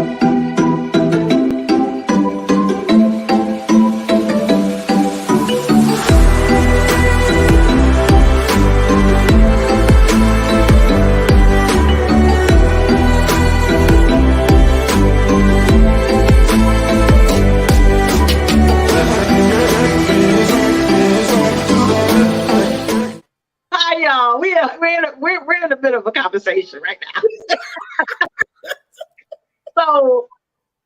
Hi, y'all. We're in a bit of a conversation right now. So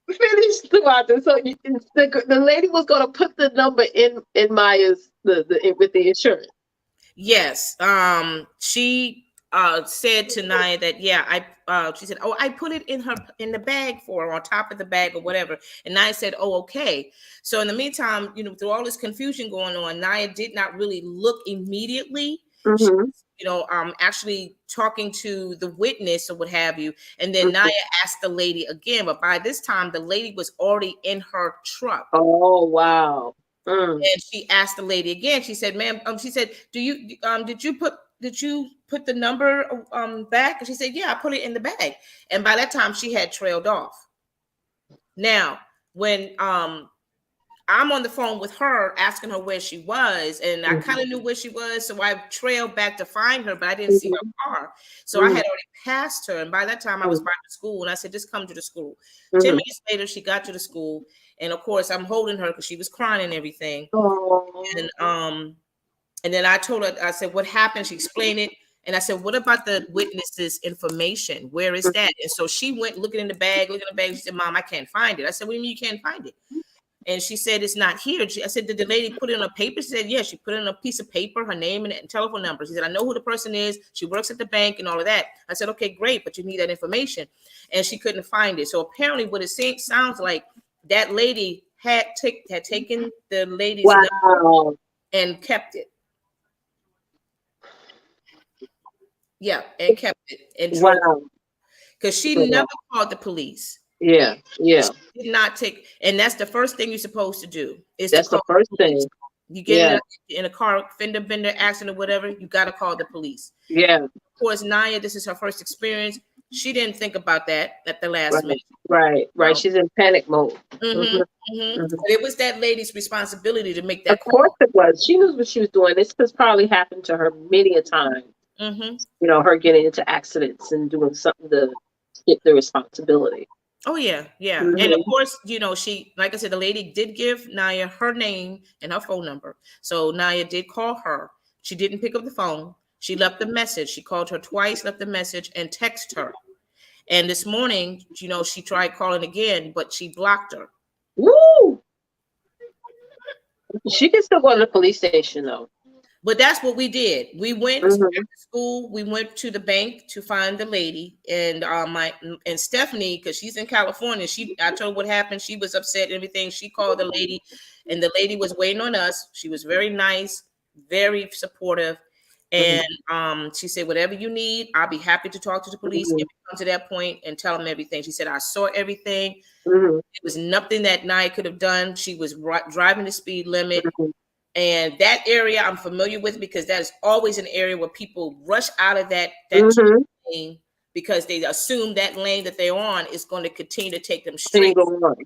finish throughout this. So the lady was going to put the number in Maya's with the insurance. Yes. She said to Naya that she said, "Oh, I put it in the bag for her, on top of the bag or whatever." And Naya said, "Oh, okay." So in the meantime, through all this confusion going on, Naya did not really look immediately. She Mm-hmm. was, actually talking to the witness or what have you. And then Naya asked the lady again, but by this time the lady was already in her truck. Oh, wow. And she asked the lady again. She said, "Ma'am," she said, did you put the number back?" And she said, "Yeah, I put it in the bag." And by that time she had trailed off. Now, when I'm on the phone with her asking her where she was, and I kind of knew where she was, so I trailed back to find her, but I didn't see her car. So I had already passed her, and by that time I was by the school, and I said, "Just come to the school." 10 minutes later, she got to the school, and of course I'm holding her because she was crying and everything. And then I told her, I said, "What happened?" She explained it. And I said, "What about the witness's information? Where is that?" And so she went looking in the bag. She said, "Mom, I can't find it." I said, "What do you mean you can't find it?" And she said, "It's not here." I said, "Did the lady put it on a paper?" She said, "Yeah, she put it on a piece of paper, her name and telephone number." She said, "I know who the person is. She works at the bank and all of that." I said, "Okay, great, but you need that information." And she couldn't find it. So apparently what it sounds like, that lady had taken the lady's number and kept it. Yeah, and kept it. And because she never called the police. Yeah. She did not take, and that's the first thing you're supposed to do. That's the first thing. You get in a car fender bender accident or whatever, you got to call the police. Yeah. Of course, Naya, this is her first experience. She didn't think about that at the last minute. Right. She's in panic mode. But it was that lady's responsibility to make that Of course it was. She knew what she was doing. This has probably happened to her many a time. Her getting into accidents and doing something to get the responsibility. Oh, yeah. And of course, she, like I said, the lady did give Naya her name and her phone number. So Naya did call her. She didn't pick up the phone. She left a message. She called her twice, left a message, and texted her. And this morning, she tried calling again, but she blocked her. Woo! She can still go to the police station, though. But that's what we did. We went to school. We went to the bank to find the lady, and and Stephanie, because she's in California. I told her what happened. She was upset and everything. She called the lady, and the lady was waiting on us. She was very nice, very supportive, and she said, "Whatever you need, I'll be happy to talk to the police if we come to that point and tell them everything." She said, "I saw everything. It was nothing that Naya could have done. She was driving the speed limit." And that area I'm familiar with, because that is always an area where people rush out of that lane because they assume that lane that they're on is going to continue to take them straight.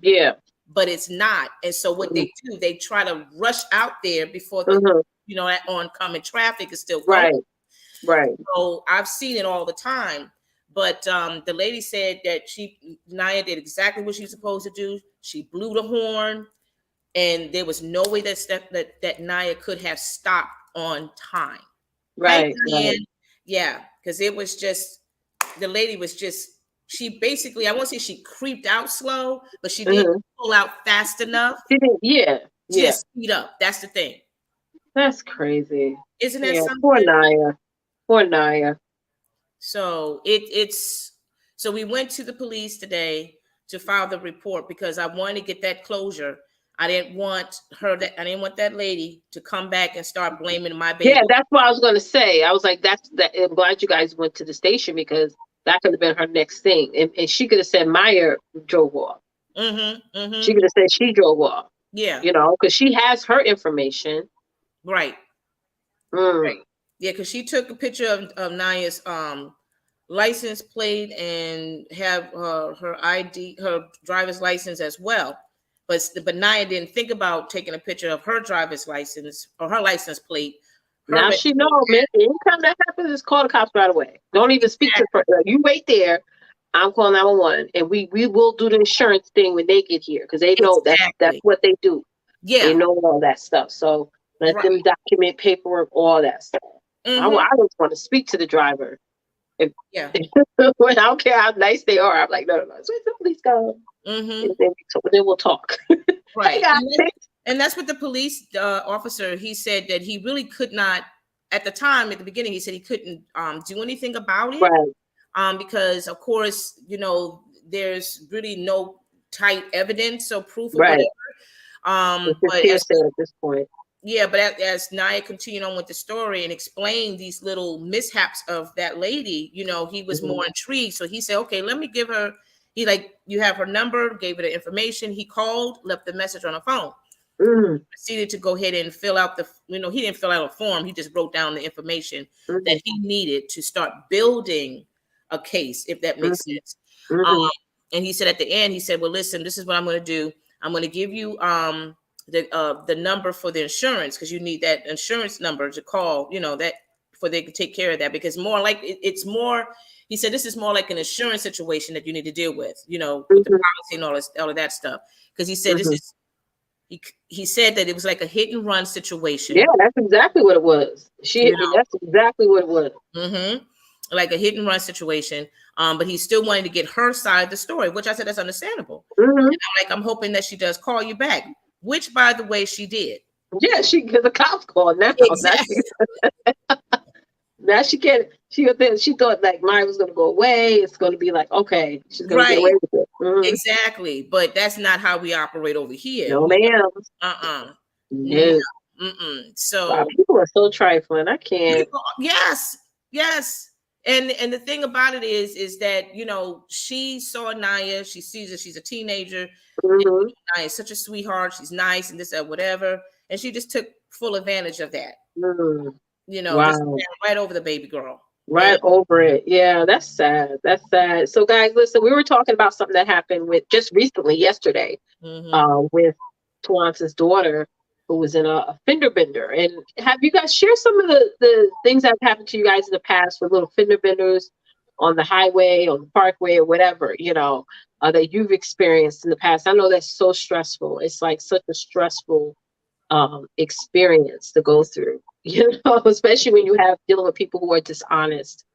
Yeah. But it's not. And so what they do, they try to rush out there before the that oncoming traffic is still going. Right. So I've seen it all the time. But the lady said that Naya did exactly what she was supposed to do. She blew the horn. And there was no way that Naya could have stopped on time. Right. Yeah, because it was just, the lady was just, she basically, I won't say she creeped out slow, but she didn't pull out fast enough. Just speed up. That's the thing. That's crazy. Isn't that something? Poor Naya. So so we went to the police today to file the report because I wanted to get that closure. I didn't want that lady to come back and start blaming my baby. Yeah, that's what I was going to say. I was like, I'm glad you guys went to the station, because that could have been her next thing. And she could have said Maya drove off. She could have said she drove off. Yeah. Because she has her information. Right. Right. Yeah, because she took a picture of Naya's license plate and have her ID, her driver's license as well. But Naya didn't think about taking a picture of her driver's license or her license plate. Now she know, man. Anytime that happens, just call the cops right away. Don't even speak to her. You wait there. I'm calling 911, and we will do the insurance thing when they get here because they know that's what they do. Yeah, they know all that stuff. So let them document paperwork, all that stuff. I just want to speak to the driver. I don't care how nice they are. I'm like, no. So please go. And then we'll talk. Right. And that's what the police officer, he said that he really could not, at the time, at the beginning, he said he couldn't do anything about it. Right. Because, of course, there's really no tight evidence or proof or whatever. But at this point. Yeah, but as Naya continued on with the story and explained these little mishaps of that lady, he was more intrigued. So he said, okay, let me give her, you have her number, gave her the information. He called, left the message on the phone. Proceeded to go ahead and fill out he didn't fill out a form. He just wrote down the information that he needed to start building a case, if that makes sense. And he said at the end, he said, well, listen, this is what I'm going to do. I'm going to give you the number for the insurance because you need that insurance number to call, that for they can take care of that because more like it's more. He said this is more like an insurance situation that you need to deal with, with the policy and all of that stuff. Because he said this is. He said that it was like a hit and run situation. Yeah, that's exactly what it was. That's exactly what it was. Like a hit and run situation. But he still wanted to get her side of the story, which I said that's understandable. And I'm hoping that she does call you back, which, by the way, she did. Yeah, because the cops called now. Exactly. Now she can't. She thought like Maya was going to go away. It's going to be like, okay, she's going to get away with it. Exactly, but that's not how we operate over here. No, ma'am. No. So wow, people are so trifling. I can't. Yes. And the thing about it is that she saw Naya. She sees that she's a teenager. Naya is such a sweetheart. She's nice and this and whatever, and she just took full advantage of that. Just right over the baby girl. Right over it. Yeah, that's sad. That's sad. So guys, listen, we were talking about something that happened with just recently, yesterday, with Twonta's daughter, who was in a fender bender. And have you guys shared some of the things that have happened to you guys in the past with little fender benders on the highway, on the parkway, or whatever, that you've experienced in the past? I know that's so stressful. It's like such a stressful experience to go through, especially when you have dealing with people who are dishonest.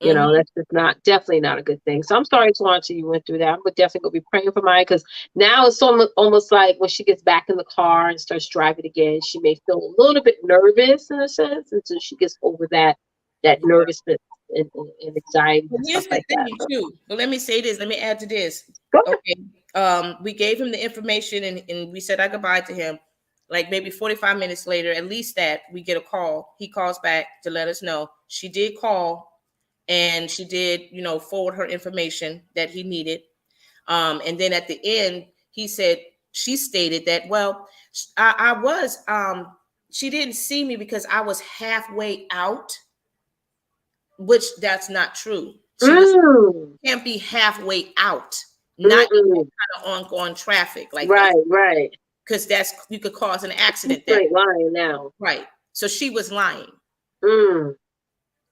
That's just definitely not a good thing. So I'm sorry, Twonta, you went through that. I'm definitely gonna be praying for Maya because now it's almost like when she gets back in the car and starts driving again, she may feel a little bit nervous in a sense until she gets over that nervousness and anxiety. Well, here's the thing too. But let me say this. Let me add to this. Okay. We gave him the information and we said our goodbye to him. Like maybe 45 minutes later, at least that we get a call. He calls back to let us know she did call and she did, forward her information that he needed. And then at the end, she stated that, well, I was, she didn't see me because I was halfway out, which that's not true. She can't be halfway out, not even kind of on traffic. Like right. Because you could cause an accident. She's lying now. Right. So she was lying.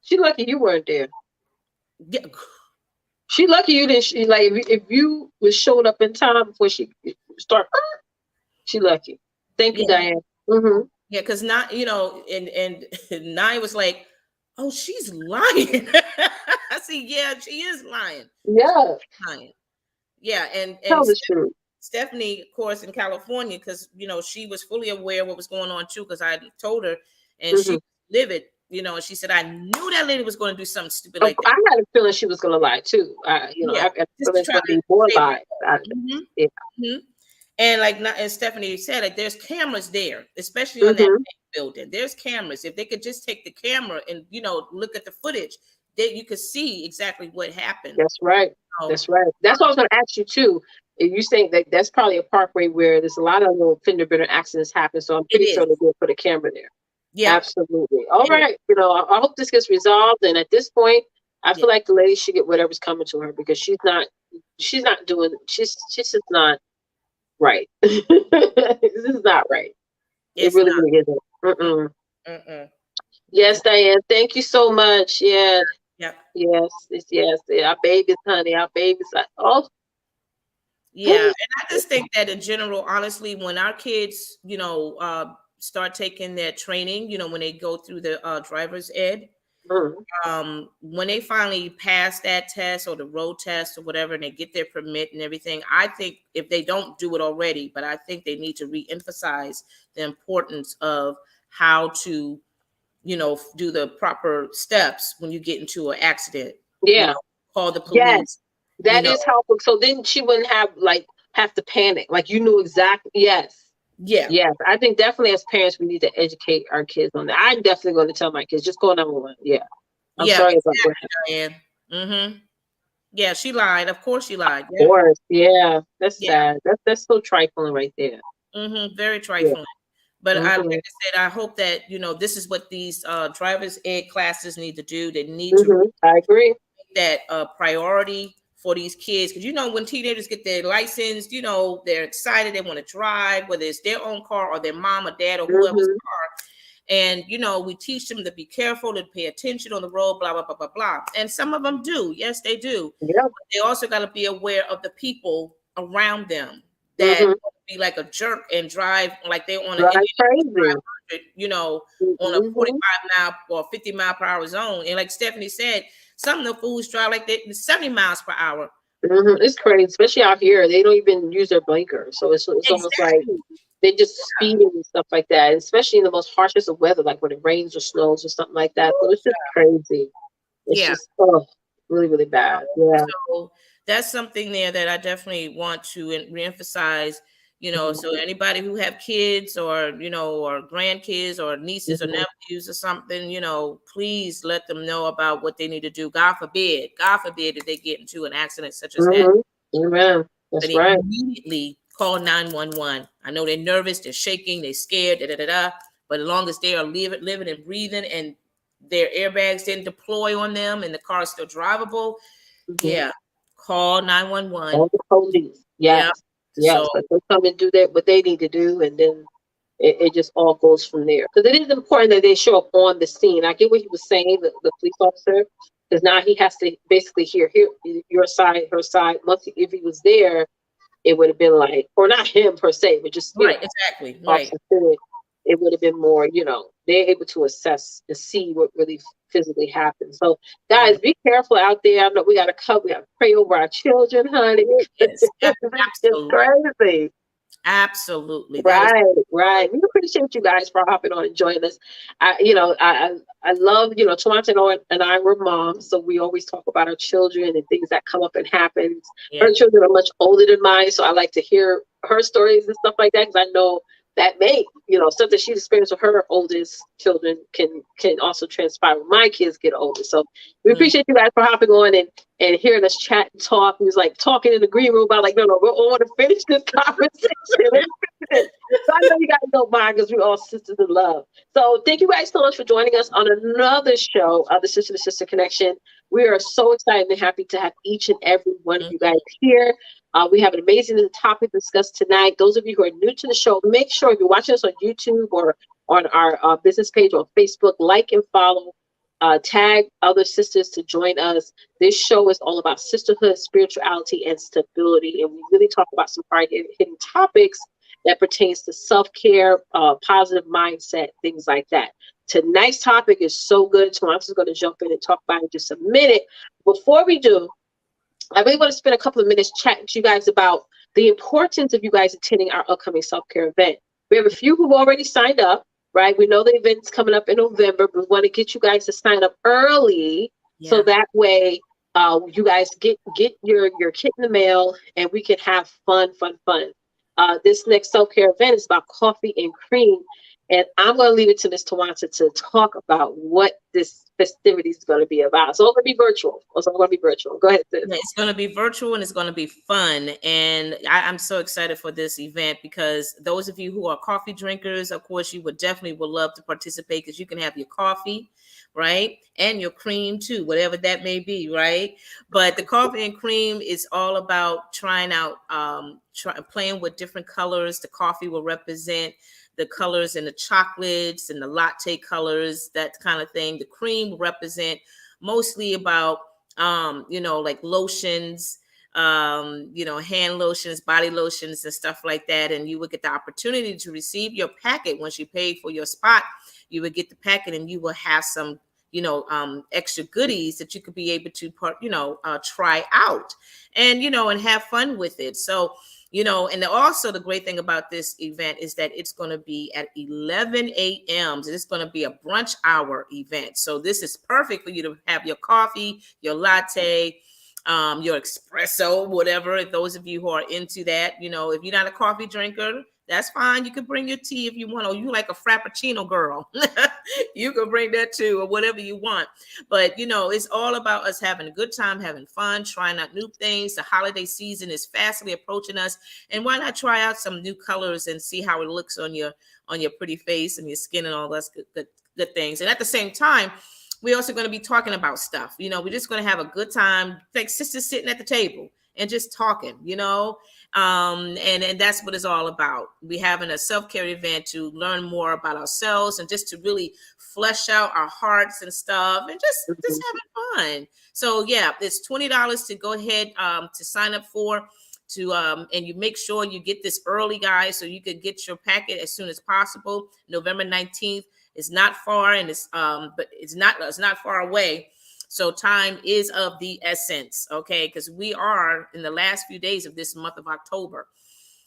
She lucky you weren't there. Yeah. She lucky you didn't. If you was showed up in time before she start, she lucky. Thank you, Diane. Yeah, because not and Naya was like, oh, she's lying. I see. Yeah, she is lying. Yeah, lying. Yeah, and tell the truth. Stephanie, of course, in California, because she was fully aware of what was going on too, because I told her, and she was livid, and she said, I knew that lady was going to do something stupid like that. I had a feeling she was going to lie too. I had a feeling to be more lies. And Stephanie said, like, there's cameras there, especially on that building. There's cameras. If they could just take the camera and look at the footage, that you could see exactly what happened. That's right. That's right. That's what I was going to ask you too. You saying that's probably a parkway where there's a lot of little fender bender accidents happen. So I'm pretty sure they're going to put a camera there. Yeah, absolutely. All right. I hope this gets resolved. And at this point, I feel like the lady should get whatever's coming to her because she's just not right. This is not right. It really, really isn't. Yes, Diane. Thank you so much. Yeah. Yep. Yes. Yes. Our babies, honey. Our babies. Oh. Yeah, and I just think that in general, honestly, when our kids, start taking their training, when they go through the driver's ed, when they finally pass that test or the road test or whatever, and they get their permit and everything, I think if they don't do it already, but I think they need to re-emphasize the importance of how to, do the proper steps when you get into an accident. Yeah. Call the police. Yes. That is helpful. So then she wouldn't have to panic. Like you knew exactly. Yes. Yeah. Yes. I think definitely as parents we need to educate our kids on that. I'm definitely going to tell my kids just go number one. Yeah. I'm sorry about that. Mm-hmm. Yeah, she lied. Of course she lied. Of course. Yeah. That's sad. That's so trifling right there. Mm-hmm. Very trifling. Yeah. But like I said, I hope that, this is what these driver's ed classes need to do. They need to I agree. Make that priority for these kids. Because, when teenagers get their license, they're excited. They want to drive, whether it's their own car or their mom or dad or whoever's car. And, we teach them to be careful, to pay attention on the road, blah, blah, blah, blah, blah. And some of them do. Yes, they do. Yep. But they also got to be aware of the people around them that be like a jerk and drive like they on crazy. On a 45 mile or 50 mile per hour zone. And like Stephanie said, some of the fools drive like they 70 miles per hour. It's crazy, especially out here. They don't even use their blinker. So it's almost like they just speeding and stuff like that, especially in the most harshest of weather, like when it rains or snows or something like that. So it's just crazy. It's just really, really bad. Yeah. So that's something there that I definitely want to reemphasize. So anybody who have kids or, or grandkids or nieces or nephews or something, please let them know about what they need to do. God forbid if they get into an accident such as that. Amen. That's right. Immediately call 911. I know they're nervous, they're shaking, they're scared, but as long as they are living and breathing and their airbags didn't deploy on them and the car is still drivable, call 911. Call the police. Yes. Yes, but they come and do what they need to do, and then it just all goes from there. Because it is important that they show up on the scene. I get what he was saying, the police officer, because now he has to basically hear your side, her side. Once if he was there, it would have been like, or not him per se, but just exactly right. It would have been more, they're able to assess and see what really physically happens. So, guys, be careful out there. I know we got to pray over our children, honey. Yes, it's crazy. Absolutely. Right. We appreciate you guys for hopping on and joining us. I love, Twonta and I were moms, so we always talk about our children and things that come up and happen. Her children are much older than mine, so I like to hear her stories and stuff like that because I know that may, something she's experienced with her oldest children can also transpire when my kids get older. So we appreciate you guys for hopping on and hearing us chat and talk. We was like talking in the green room about like, no, we all want to finish this conversation. So I know you guys don't mind because we're all sisters in love. So thank you guys so much for joining us on another show of the Sister to Sister Connection. We are so excited and happy to have each and every one of you guys here. We have an amazing topic to discuss tonight. Those of you who are new to the show, make sure if you're watching us on YouTube or on our business page on Facebook, like and follow, tag other sisters to join us. This show is all about sisterhood, spirituality, and stability. And we really talk about some hard-hitting topics that pertains to self-care, positive mindset, things like that. Tonight's topic is so good. Twonta's going to jump in and talk about it in just a minute. Before we do, I really want to spend a couple of minutes chatting to you guys about the importance of you guys attending our upcoming self-care event. We have a few who've already signed up, right? We know the event's coming up in November, but we want to get you guys to sign up early so that way you guys get your kit in the mail and we can have fun. This next self-care event is about coffee and cream. And I'm going to leave it to Ms. Twonta to talk about what this festivity is going to be about. So it's going to be virtual. Go ahead, sis. It's going to be virtual and it's going to be fun. And I'm so excited for this event because those of you who are coffee drinkers, of course, you would love to participate because you can have your coffee. right? And your cream too, whatever that may be, right? But the coffee and cream is all about trying out, playing with different colors. The coffee will represent the colors and the chocolates and the latte colors, that kind of thing. The cream will represent mostly about, like lotions, hand lotions, body lotions, and stuff like that. And you would get the opportunity to receive your packet once you paid for your spot. You would get the packet, and you will have some, extra goodies that you could be able to, try out, and have fun with it. So, and also the great thing about this event is that it's going to be at 11 a.m. So it's going to be a brunch hour event. So this is perfect for you to have your coffee, your latte, your espresso, whatever. If those of you who are into that, if you're not a coffee drinker, that's fine. You can bring your tea if you want, or you like a frappuccino girl, you can bring that too, or whatever you want. But it's all about us having a good time, having fun, trying out new things. The holiday season is fastly approaching us, and why not try out some new colors and see how it looks on your pretty face and your skin and all those good things. And at the same time, we're also going to be talking about stuff. We're just going to have a good time, like sisters sitting at the table and just talking, and that's what it's all about. We're having a self-care event to learn more about ourselves and just to really flesh out our hearts and stuff, and just having fun. So yeah, it's $20 to go ahead to sign up for. And you make sure you get this early, guys, so you could get your packet as soon as possible. November 19th is not far, and but it's not far away. So time is of the essence, okay? Because we are in the last few days of this month of October.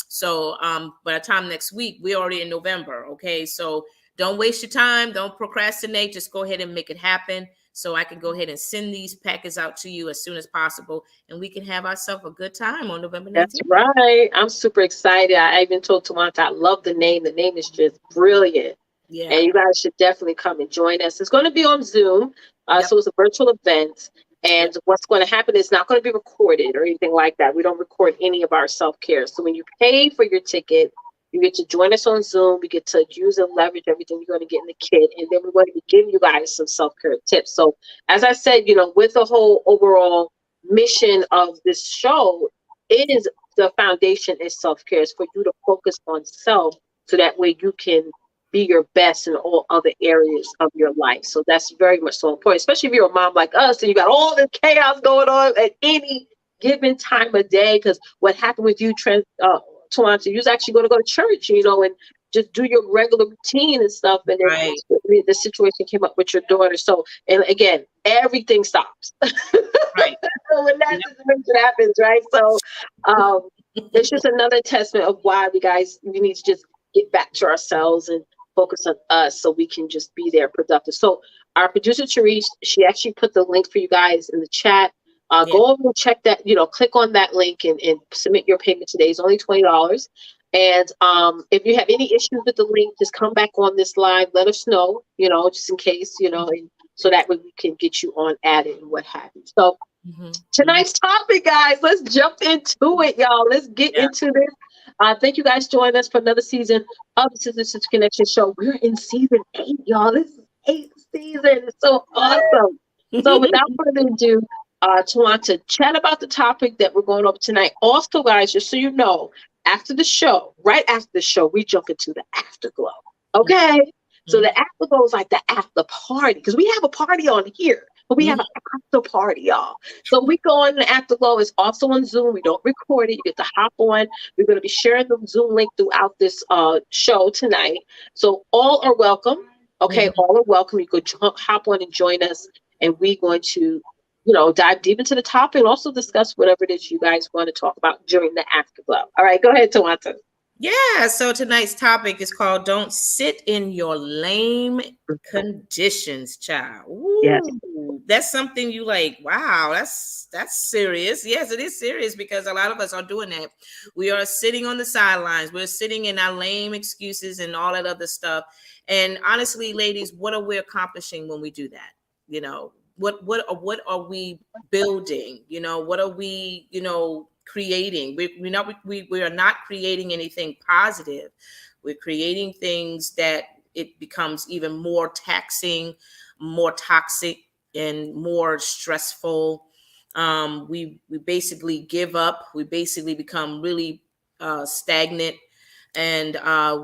So by the time next week, we're already in November, okay? So don't waste your time. Don't procrastinate. Just go ahead and make it happen, so I can go ahead and send these packets out to you as soon as possible, and we can have ourselves a good time on November 19th. That's right. I'm super excited. I even told Twonta I love the name. The name is just brilliant. Yeah. And you guys should definitely come and join us. It's going to be on Zoom. So it's a virtual event. And what's going to happen is not going to be recorded or anything like that. We don't record any of our self-care. So when you pay for your ticket, you get to join us on Zoom. We get to use and leverage everything you're going to get in the kit. And then we're going to be giving you guys some self-care tips. So as I said, with the whole overall mission of this show is the foundation is self-care. It's for you to focus on self, so that way you can be your best in all other areas of your life. So that's very much so important, especially if you're a mom like us and you got all this chaos going on at any given time of day. Because what happened with you, Twonta, you was actually going to go to church, and just do your regular routine and stuff. And then the situation came up with your daughter. So, and again, everything stops. Right. So when that situation happens, right? So it's just another testament of why we need to just get back to ourselves and focus on us, so we can just be there productive. So our producer Therese, she actually put the link for you guys in the chat. Go over and check that, click on that link and submit your payment today. It's only $20. And if you have any issues with the link, just come back on this live, let us know, just in case, and so that way we can get you on at it and what have you. So tonight's topic, guys, let's jump into it, y'all. Let's get into this. Thank you guys for joining us for another season of the Sister Connection Show. We're in season 8, y'all. This is 8th season. It's so awesome. So without further ado, Twonta, chat about the topic that we're going over tonight. Also, guys, just so you know, right after the show, we jump into the afterglow. Okay? So the afterglow is like the after party, because we have a party on here, but we have an after party, y'all. So we go on the afterglow. It's also on Zoom. We don't record it. You get to hop on. We're going to be sharing the Zoom link throughout this show tonight. So all are welcome. Okay, all are welcome. You could hop on and join us, and we're going to, dive deep into the topic and also discuss whatever it is you guys want to talk about during the afterglow. All right, go ahead, Twonta. Yeah, so tonight's topic is called "Don't Sit in Your Lame Conditions, Child." Ooh, yes. That's something you like, wow, that's serious. Yes, it is serious, because a lot of us are doing that. We are sitting on the sidelines. We're sitting in our lame excuses and all that other stuff. And honestly, ladies, what are we accomplishing when we do that? What are we building? What are we, creating? We are not creating anything positive. We're creating things that it becomes even more taxing more toxic and more stressful. We basically give up. We basically become really stagnant, and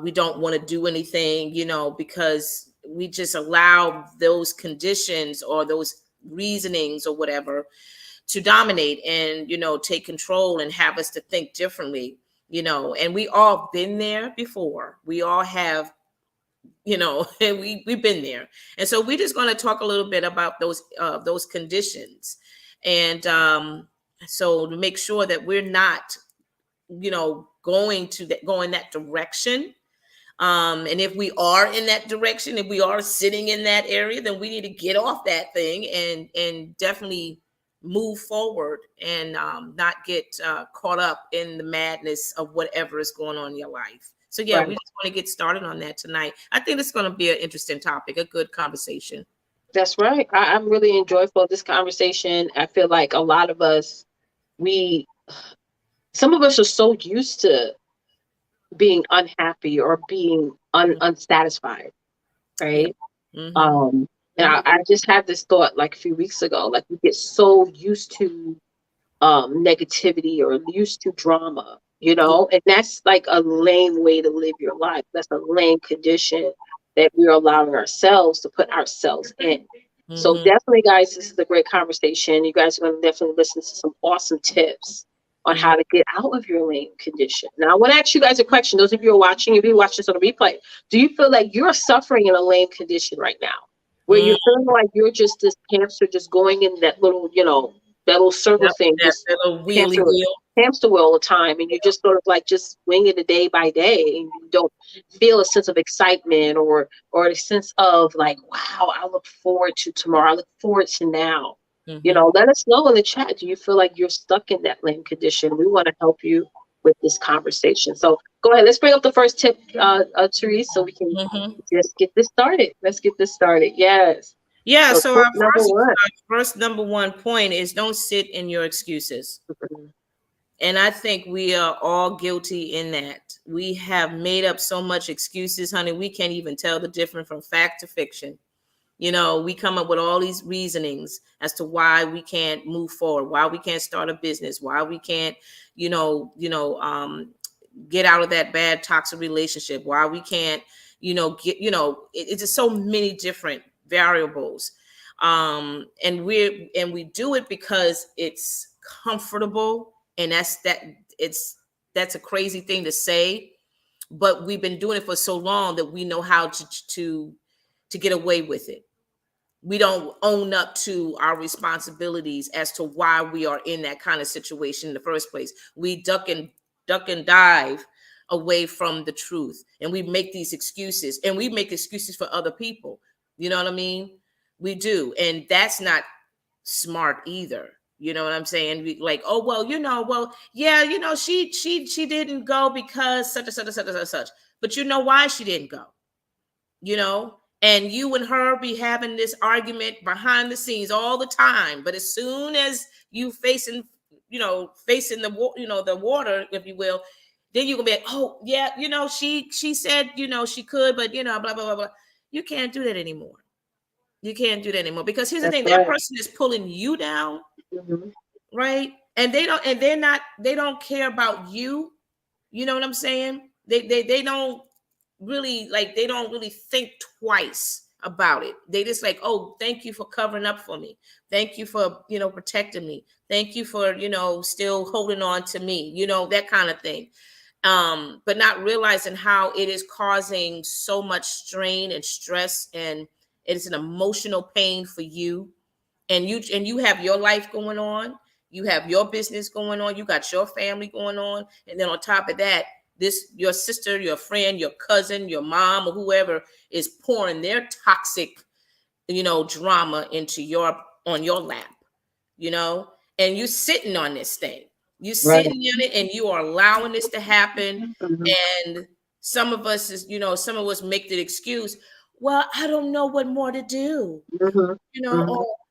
we don't want to do anything, because we just allow those conditions or those reasonings or whatever to dominate and take control and have us to think differently. And we all been there before. We all have, and we've been there. And so we're just going to talk a little bit about those conditions, and so to make sure that we're not going that direction. And if we are in that direction, if we are sitting in that area, then we need to get off that thing and definitely move forward and not get caught up in the madness of whatever is going on in your life. So yeah, Right. we just want to get started on that tonight. I think it's going to be an interesting topic, a good conversation. That's right. I'm really enjoyable this conversation. I feel like a lot of us, some of us are so used to being unhappy or being unsatisfied, right? Mm-hmm. And I just had this thought like a few weeks ago, like we get so used to negativity or used to drama, and that's like a lame way to live your life. That's a lame condition that we're allowing ourselves to put ourselves in. So definitely, guys, this is a great conversation. You guys are going to definitely listen to some awesome tips on how to get out of your lame condition. Now, I want to ask you guys a question. Those of you who are watching, if you watch this on a replay, do you feel like you're suffering in a lame condition right now? Where you're feeling like you're just this hamster just going in that little, that little circle thing, just that little wheelie wheel. Hamster wheel all the time, and you just sort of like just winging it day by day, and you don't feel a sense of excitement or a sense of like, wow, I look forward to tomorrow. I look forward to now. Let us know in the chat. Do you feel like you're stuck in that lame condition? We want to help you with this conversation. So go ahead. Let's bring up the first tip, Therese, so we can just get this started. Let's get this started. Yes. Yeah. So our first number one point is don't sit in your excuses. And I think we are all guilty in that. We have made up so much excuses, honey. We can't even tell the difference from fact to fiction. We come up with all these reasonings as to why we can't move forward, why we can't start a business, why we can't, get out of that bad toxic relationship, why we can't, it's just so many different variables. And we do it because it's comfortable. And that's a crazy thing to say, but we've been doing it for so long that we know how to get away with it. We don't own up to our responsibilities as to why we are in that kind of situation in the first place. We duck and dive away from the truth, and we make these excuses, and we make excuses for other people. You know what I mean? We do, and that's not smart either. You know what I'm saying? Like, oh, well, yeah, she didn't go because such and such and such and such. But you know why she didn't go, and you and her be having this argument behind the scenes all the time. But as soon as you facing the water, if you will, then you gonna be like, oh, yeah, she said, she could, but, blah, blah, blah, blah. You can't do that anymore. You can't do that anymore, because here's the thing. That person is pulling you down, right? And they don't care about you. You know what I'm saying? They don't really think twice about it. They just like, oh, thank you for covering up for me. Thank you for, protecting me. Thank you for, still holding on to me, that kind of thing. But not realizing how it is causing so much strain and stress, and it's an emotional pain for you. And you have your life going on. You have your business going on. You got your family going on. And then on top of that, your sister, your friend, your cousin, your mom, or whoever is pouring their toxic, drama on your lap, and you're sitting on this thing. You're sitting in it, and you are allowing this to happen. And some of us make the excuse, well, I don't know what more to do. Or,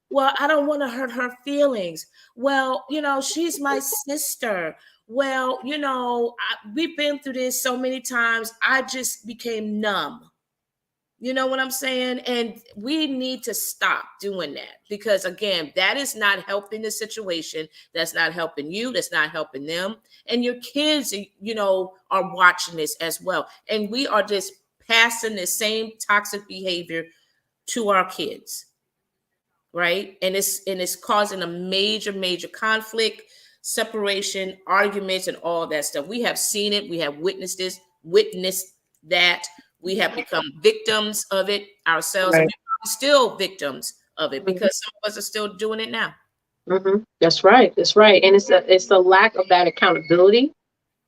well, I don't want to hurt her feelings. Well, she's my sister. Well, we've been through this so many times. I just became numb. You know what I'm saying? And we need to stop doing that, because again, that is not helping the situation. That's not helping you. That's not helping them. And your kids, you know, are watching this as well. And we are just passing the same toxic behavior to our kids. Right. And it's causing a major conflict, separation, arguments, and all that stuff. We have seen it. We have witnessed that. We have become victims of it ourselves, and Right. we're still victims of it, Mhm. because some of us are still doing it now. That's right. That's right. And it's the lack of that accountability.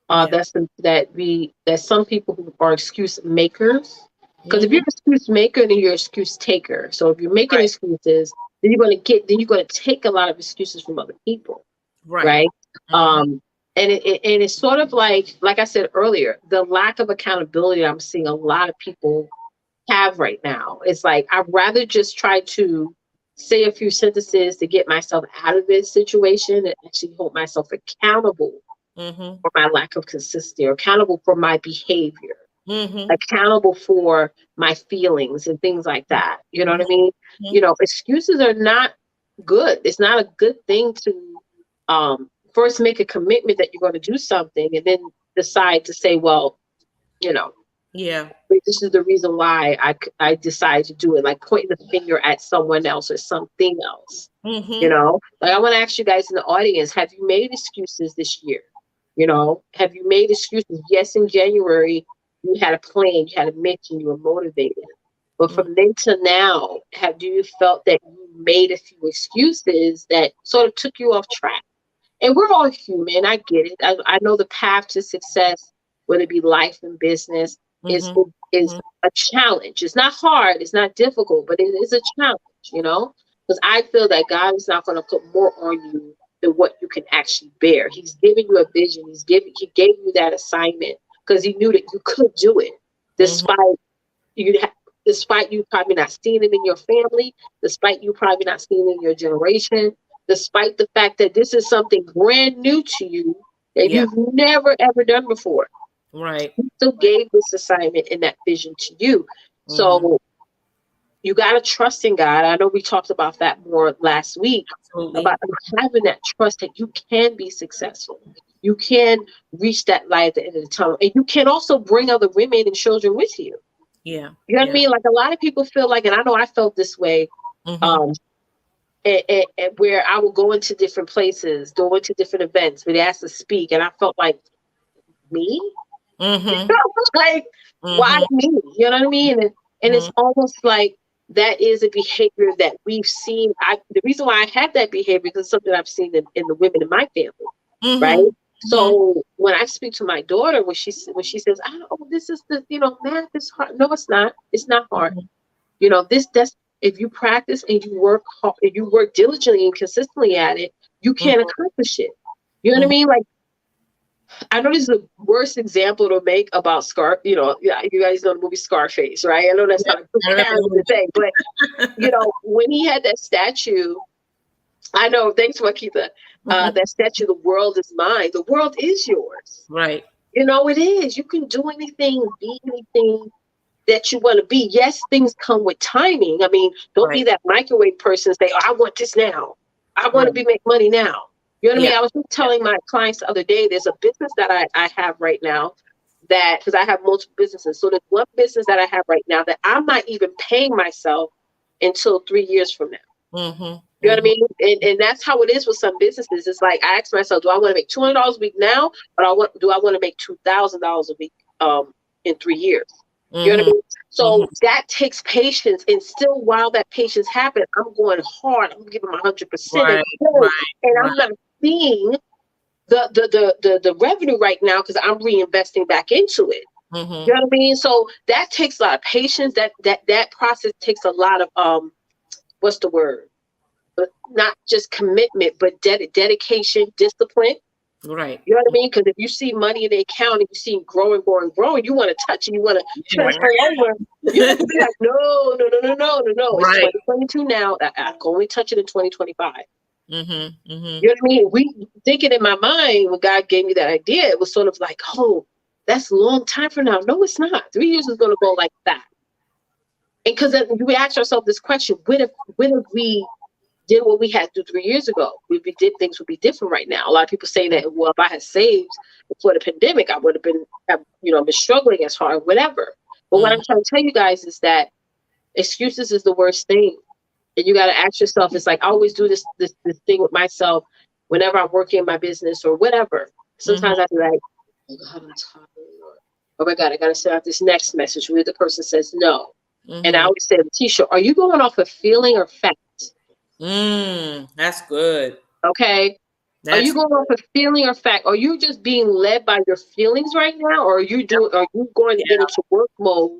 Yeah. That some people who are excuse makers. Because if you're Hmm. an excuse maker, then you're an excuse taker. So if you're making Right. excuses, then you're gonna take a lot of excuses from other people, Right. right? Hmm. Um, and it's sort of like I said earlier, the lack of accountability I'm seeing a lot of people have right now. It's like I'd rather just try to say a few sentences to get myself out of this situation and actually hold myself accountable Hmm. for my lack of consistency, or accountable for my behavior, Hmm. accountable for my feelings and things like that. You know what I mean? Hmm. Excuses are not good. It's not a good thing to first make a commitment that you're going to do something and then decide to say, well, you know, Yeah. this is the reason why I decided to do it, like pointing the finger at someone else or something else. Hmm. Like I want to ask you guys in the audience, have you made excuses this year? Have you made excuses? Yes, in January, you had a plan, you had a mission, you were motivated. But from then to now, have you felt that you made a few excuses that sort of took you off track? And we're all human. I get it. I know the path to success, whether it be life and business, is Hmm. is a challenge. It's not hard. It's not difficult, but it is a challenge. Because I feel that God is not going to put more on you than what you can actually bear. He's giving you a vision. He gave you that assignment because he knew that you could do it, Hmm. despite you ha- despite you probably not seeing it in your family, despite you probably not seeing it in your generation, despite the fact that this is something brand new to you that Yeah. you've never ever done before. Right. He still gave this assignment and that vision to you. Hmm. So you got to trust in God. I know we talked about that more last week, Absolutely. about having that trust that you can be successful. You can reach that light at the end of the tunnel. And you can also bring other women and children with you. Yeah. You know what I Yeah. mean? Like a lot of people feel like, and I know I felt this way, Hmm. um, where I would go into different places, go into different events where they asked to speak, and I felt like, me? Hmm. Like, why Hmm. me? You know what I mean? And it's Hmm. almost like that is a behavior that we've seen. The reason why I had that behavior because it's something I've seen in the women in my family, right? Hmm. Hmm. So when I speak to my daughter, when she says, "Oh, this is math is hard." No, it's not. It's not hard. That's if you practice and you work hard, if you work diligently and consistently at it, you can Hmm. accomplish it. You know what I Hmm. mean? Like I know this is the worst example to make about yeah, you guys know the movie Scarface, right? I know that's Yep. not a good I remember character to say, but when he had that statue, I know, thanks, Wakita, the that statue, the world is mine. The world is yours. Right. It is. You can do anything, be anything that you want to be. Yes, things come with timing. I mean, don't be Right. that microwave person and say, "Oh, I want this now. I want Right. to make money now." You know what I Yeah. mean? I was just Yeah. telling my clients the other day, there's a business that I have right now because I have multiple businesses. So there's one business that I have right now that I'm not even paying myself until 3 years from now. Hmm. You know what I Hmm. mean? And that's how it is with some businesses. It's like I ask myself, do I want to make $200 a week now, or do I want to make $2,000 a week in 3 years? You know what I Hmm. mean? Hmm. So that takes patience, and still, while that patience happens, I'm going hard. I'm giving my 100%, Right. Right. and Right. I'm not seeing the revenue right now because I'm reinvesting back into it. You Hmm. know what I mean? So that takes a lot of patience. That process takes a lot of what's the word? Not just commitment, but dedication, discipline. Right. You know what I mean? Because if you see money in the account and you see it growing, growing, growing, you want to touch it. You want to transfer it over. You have to be like, no, no, no, no, no, no, no. It's Right. 2022 now. I can only touch it in 2025. Hmm. Hmm. You know what I mean? We thinking in my mind when God gave me that idea, it was sort of like, oh, that's a long time from now. No, it's not. 3 years is going to go like that. because then we ask ourselves this question: when if we did what we had to do 3 years ago, we did things would be different right now. A lot of people say that, well, if I had saved before the pandemic, I would have been, been struggling as hard, whatever. But what I'm trying to tell you guys is that excuses is the worst thing. And you got to ask yourself, it's like, I always do this thing with myself whenever I'm working in my business or whatever. Sometimes I be like, oh God, I'm tired. Oh my God, I got to send out this next message where the person says no. And I always say, Leticia, are you going off of feeling or fact? That's good. Okay. Are you going off of feeling or fact? Are you just being led by your feelings right now? Or are you going to get into work mode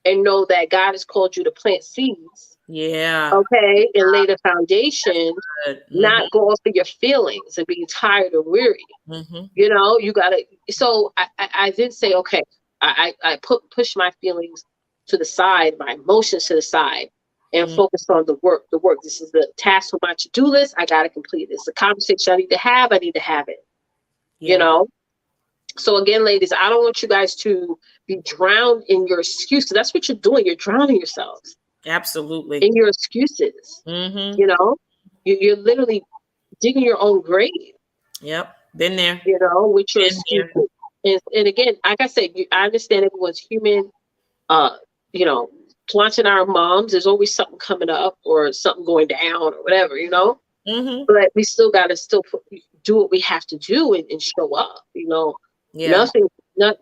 and know that God has called you to plant seeds? Yeah. Okay. And lay the foundation, not go off of your feelings and being tired or weary. You gotta, so I did say, okay, I push my feelings to the side, my emotions to the side, and focus on the work. This is the task on my to-do list. I got to complete this. The conversation I need to have it. So again, ladies, I don't want you guys to be drowned in your excuses. That's what you're doing. You're drowning yourselves. Absolutely. In your excuses. You're literally digging your own grave. Yep. Been there. With your excuses. And again, like I said, I understand everyone's human. Twonta and our moms, there's always something coming up or something going down or whatever, But we still got to do what we have to do and show up,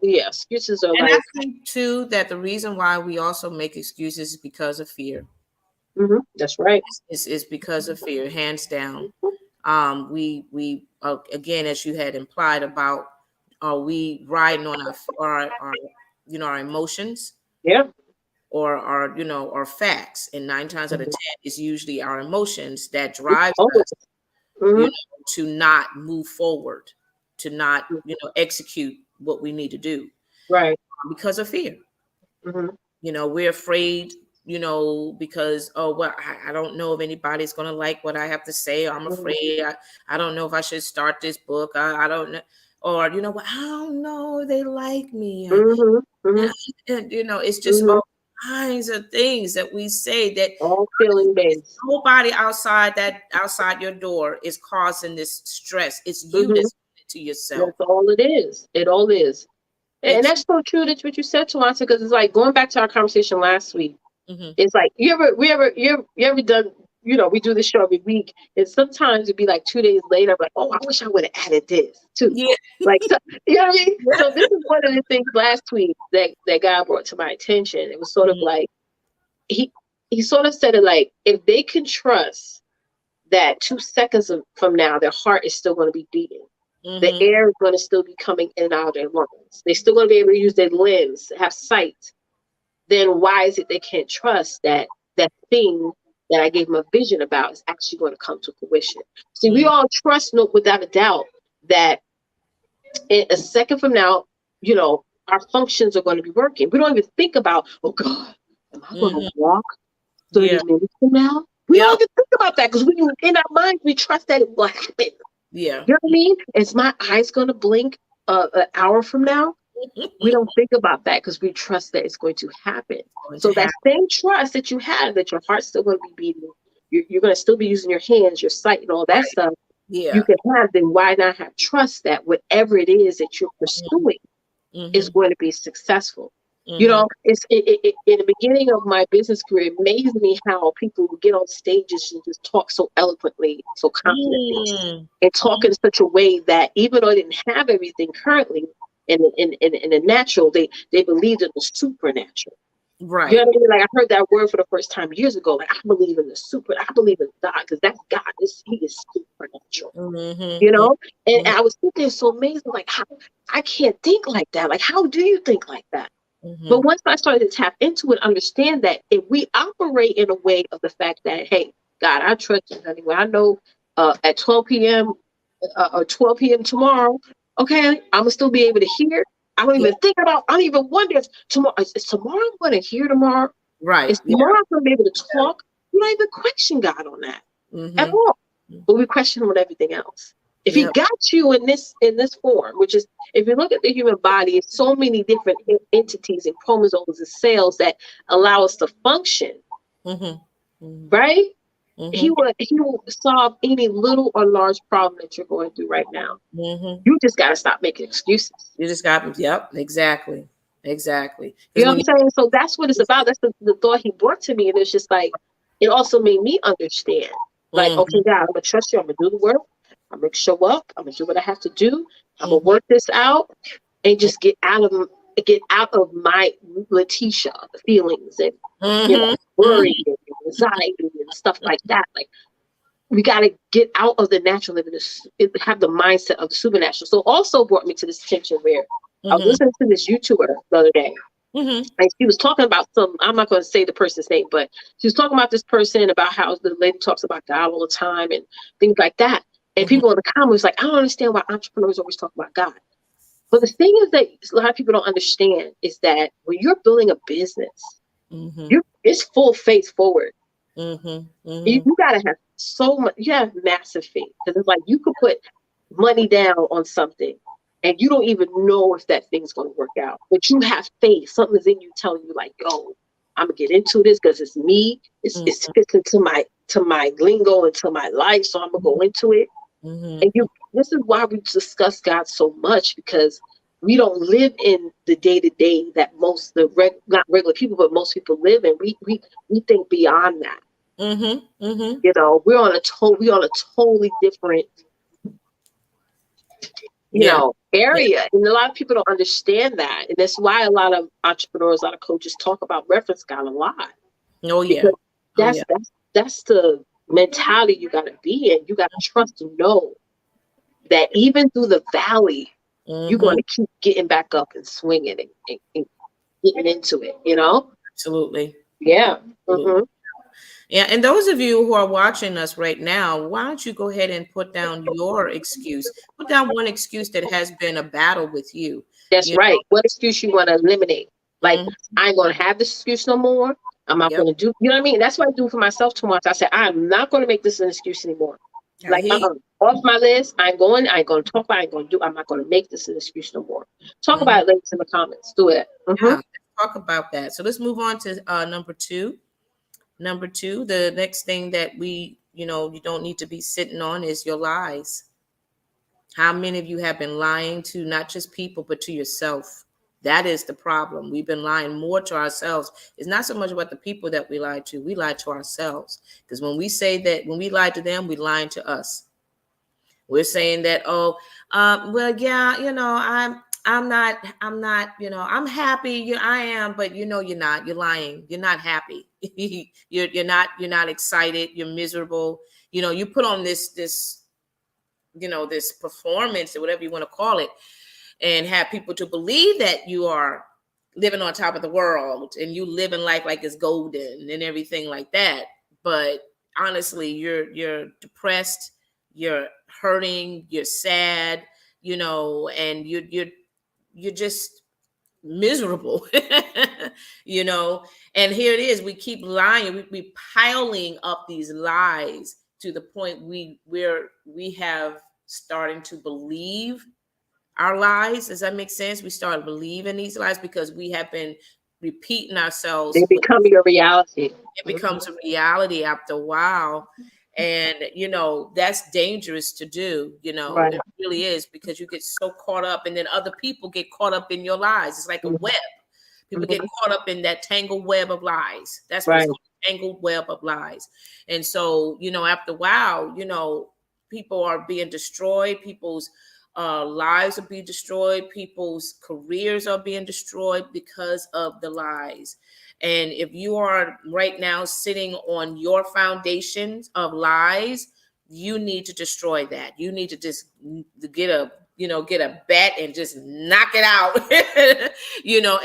excuses are and like. I think too that the reason why we also make excuses is because of fear. That's right. It's because of fear, hands down. We again, as you had implied about, are we riding on our emotions? Yeah. Or our facts, and 9 times out of 10 is usually our emotions that drives us, to not move forward, to not execute what we need to do, right? Because of fear. We're afraid, because I don't know if anybody's gonna like what I have to say. I'm afraid. I don't know if I should start this book. I don't know, or I don't know if they like me. It's just all kinds of things that we say that all feeling based. Nobody outside your door is causing this stress. It's you that's doing it to yourself. That's all it is. It all is. And that's so true. That's what you said, Twonta, because it's like going back to our conversation last week. It's like you ever done, we do the show every week, and sometimes it'd be like 2 days later, I'm like, oh, I wish I would have added this too. Yeah. Like, so, you know what I mean? So this is one of the things last week that God brought to my attention. It was sort of like, he sort of said it like, if they can trust that 2 seconds from now, their heart is still going to be beating. The air is going to still be coming in and out of their lungs. They're still going to be able to use their limbs, have sight. Then why is it they can't trust that thing that I gave them a vision about is actually going to come to fruition? See, we all trust, without a doubt, that in a second from now, our functions are going to be working. We don't even think about, oh God, am I going to walk 30 minutes from now? We don't even think about that because in our minds, we trust that it will happen. Yeah. You know what I mean? Is my eyes going to blink an hour from now? We don't think about that because we trust that it's going to happen. So that same trust that you have, that your heart's still going to be beating, you're going to still be using your hands, your sight, and all that stuff. Yeah. You can have. Then why not have trust that whatever it is that you're pursuing is going to be successful? It's in the beginning of my business career, it amazed me how people would get on stages and just talk so eloquently, so confidently, and talk in such a way that even though they didn't have everything currently in the natural, they believed in the supernatural. Right. You know what I mean? Like, I heard that word for the first time years ago. Like, I believe in I believe in God, because that's God. He is supernatural. And I was sitting there so amazed, like, how I can't think like that. Like, how do you think like that? But once I started to tap into it, understand that if we operate in a way of the fact that, hey, God, I trust you anyway. I know at 12 p.m. Or 12 p.m. tomorrow, okay, I'm gonna still be able to hear. I don't even think about. I don't even wonder if tomorrow is tomorrow. I'm going to hear tomorrow. Right. Is tomorrow I'm going to be able to talk? We don't even question God on that at all. But we question him on everything else. If he got you in this form, which is, if you look at the human body, it's so many different entities and chromosomes and cells that allow us to function, right? He will solve any little or large problem that you're going through right now. You just got to stop making excuses. You just got, yep, exactly. You know what I'm saying? So that's what it's about. That's the thought he brought to me. And it's just like, it also made me understand, like, okay, God, I'm going to trust you. I'm going to do the work. I'm going to show up. I'm going to do what I have to do. I'm going to work this out and just get out of my Leticia feelings and, worry and anxiety and stuff like that. Like, we got to get out of the natural and have the mindset of the supernatural. So also brought me to this tension where I was listening to this YouTuber the other day. And she was talking about I'm not going to say the person's name, but she was talking about this person, about how the lady talks about God all the time and things like that. And people in the comments like, I don't understand why entrepreneurs always talk about God. But the thing is that a lot of people don't understand is that when you're building a business, it's full faith forward. You got to have so much, you have massive faith. Because it's like you could put money down on something and you don't even know if that thing's going to work out. But you have faith. Something's in you telling you like, yo, I'm going to get into this because it's me. It's fits into my lingo, into my life. So I'm going to go into it. And this is why we discuss God so much, because we don't live in the day-to-day that most not regular people, but most people live in. We think beyond that. You know, we're on a totally different, area. And a lot of people don't understand that. And that's why a lot of entrepreneurs, a lot of coaches talk about reference God a lot. Because that's the mentality you got to be in. You got to trust and know that even through the valley, you're going to keep getting back up and swinging and getting into it, Absolutely. Yeah. Yeah, and those of you who are watching us right now, why don't you go ahead and put down your excuse? Put down one excuse that has been a battle with you. That's right. What excuse you want to eliminate? Like, I ain't going to have this excuse no more. I'm not going to do, you know what I mean? That's what I do for myself too much. I said, I'm not going to make this an excuse anymore. Like, off my list. I ain't going to talk about it. I'm not going to make this an excuse no more. Talk about it, ladies, in the comments. Do it. Yeah, let's talk about that. So let's move on to number two. Number two, the next thing that you don't need to be sitting on is your lies. How many of you have been lying to not just people, but to yourself? That is the problem. We've been lying more to ourselves. It's not so much about the people that we lie to. We lie to ourselves. Because when we say that, when we lie to them, we're lying to us. We're saying that, I'm not, I'm happy. I am, but you're not. You're lying. You're not happy. you're not excited. You're miserable. You put on this performance or whatever you want to call it, and have people to believe that you are living on top of the world and you living life like it's golden and everything like that. But honestly, you're depressed. You're hurting. You're sad. And you're just miserable, and here it is. We keep lying. We piling up these lies to the point we have starting to believe our lies. Does that make sense? We start believing these lies because we have been repeating ourselves. They become your reality. It becomes a reality after a while. And, that's dangerous to do, Right. It really is, because you get so caught up, and then other people get caught up in your lies. It's like a web. People get caught up in that tangled web of lies. That's what it's called, tangled web of lies. And so, after a while, people are being destroyed. People's lives are being destroyed. People's careers are being destroyed because of the lies. And if you are right now sitting on your foundations of lies, you need to destroy that. You need to just get a bat and just knock it out,